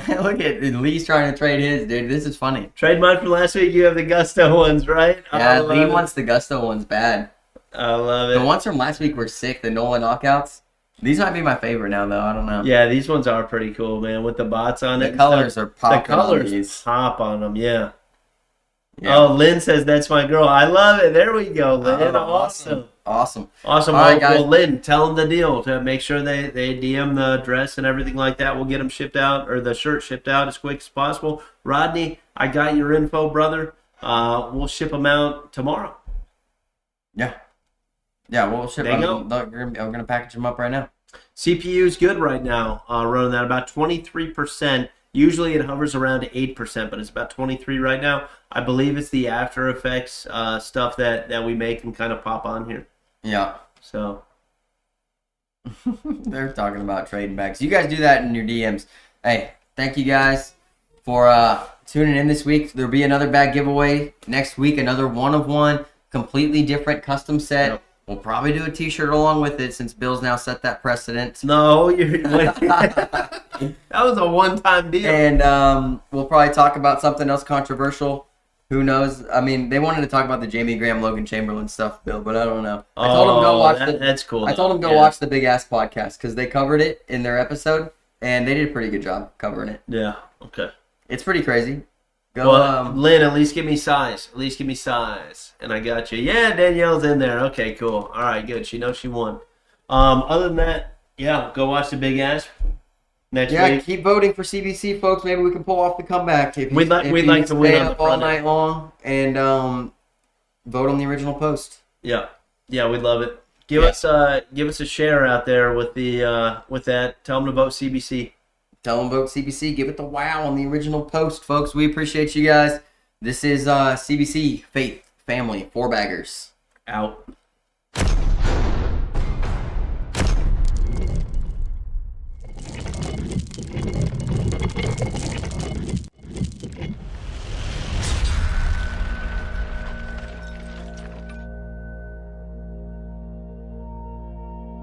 Look at Lee's trying to trade his, dude. This is funny. Trade mine from last week. You have the Gusto ones, right? Yeah, I love Lee it. wants the Gusto ones bad. I love it. The ones from last week were sick, the Nola knockouts. These might be my favorite now, though. I don't know. Yeah, these ones are pretty cool, man. With the bots on it. The and colors stuff. are popping. The colors on these. pop on them, yeah. Yeah. Oh, Lynn says that's my girl. I love it. There we go, Lynn. Oh, awesome. Awesome. Awesome. All right, guys. Well, Lynn, tell them the deal to make sure they DM the address and everything like that. We'll get them shipped out, or the shirt shipped out as quick as possible. Rodney, I got your info, brother. We'll ship them out tomorrow. Yeah. Yeah, we'll ship There you them. We're going to package them up right now. CPU is good right now, running at about 23%. Usually it hovers around 8%, but it's about 23 right now. I believe it's the After Effects stuff that we make and kind of pop on here. Yeah. So They're talking about trading bags. You guys do that in your DMs. Hey, thank you guys for tuning in this week. There'll be another bag giveaway next week, another one-of-one, completely different custom set. Yep. We'll probably do a t-shirt along with it since Bill's now set that precedent. no, that was a one-time deal. And we'll probably talk about something else controversial. Who knows? I mean, they wanted to talk about the Jamie Graham, Logan Chamberlain stuff, Bill, but I don't know. I told him go watch that's cool. I told him go watch the Big Ass podcast because they covered it in their episode, and they did a pretty good job covering it. Yeah. Okay. It's pretty crazy. Go. Well, Lynn, at least give me size. At least give me size, and I got you. Yeah, Danielle's in there. Okay, cool. All right, good. She knows she won. Other than that, yeah, go watch the Big Ass next week. Keep voting for CBC, folks. Maybe we can pull off the comeback. If We'd like you to win stay on the up all front night end. long and vote on the original post. Yeah, we'd love it. Give us a share out there with that. Tell them to vote CBC. Tell them vote CBC. Give it the wow on the original post, folks. We appreciate you guys. This is CBC Faith Family 4 Baggers Out.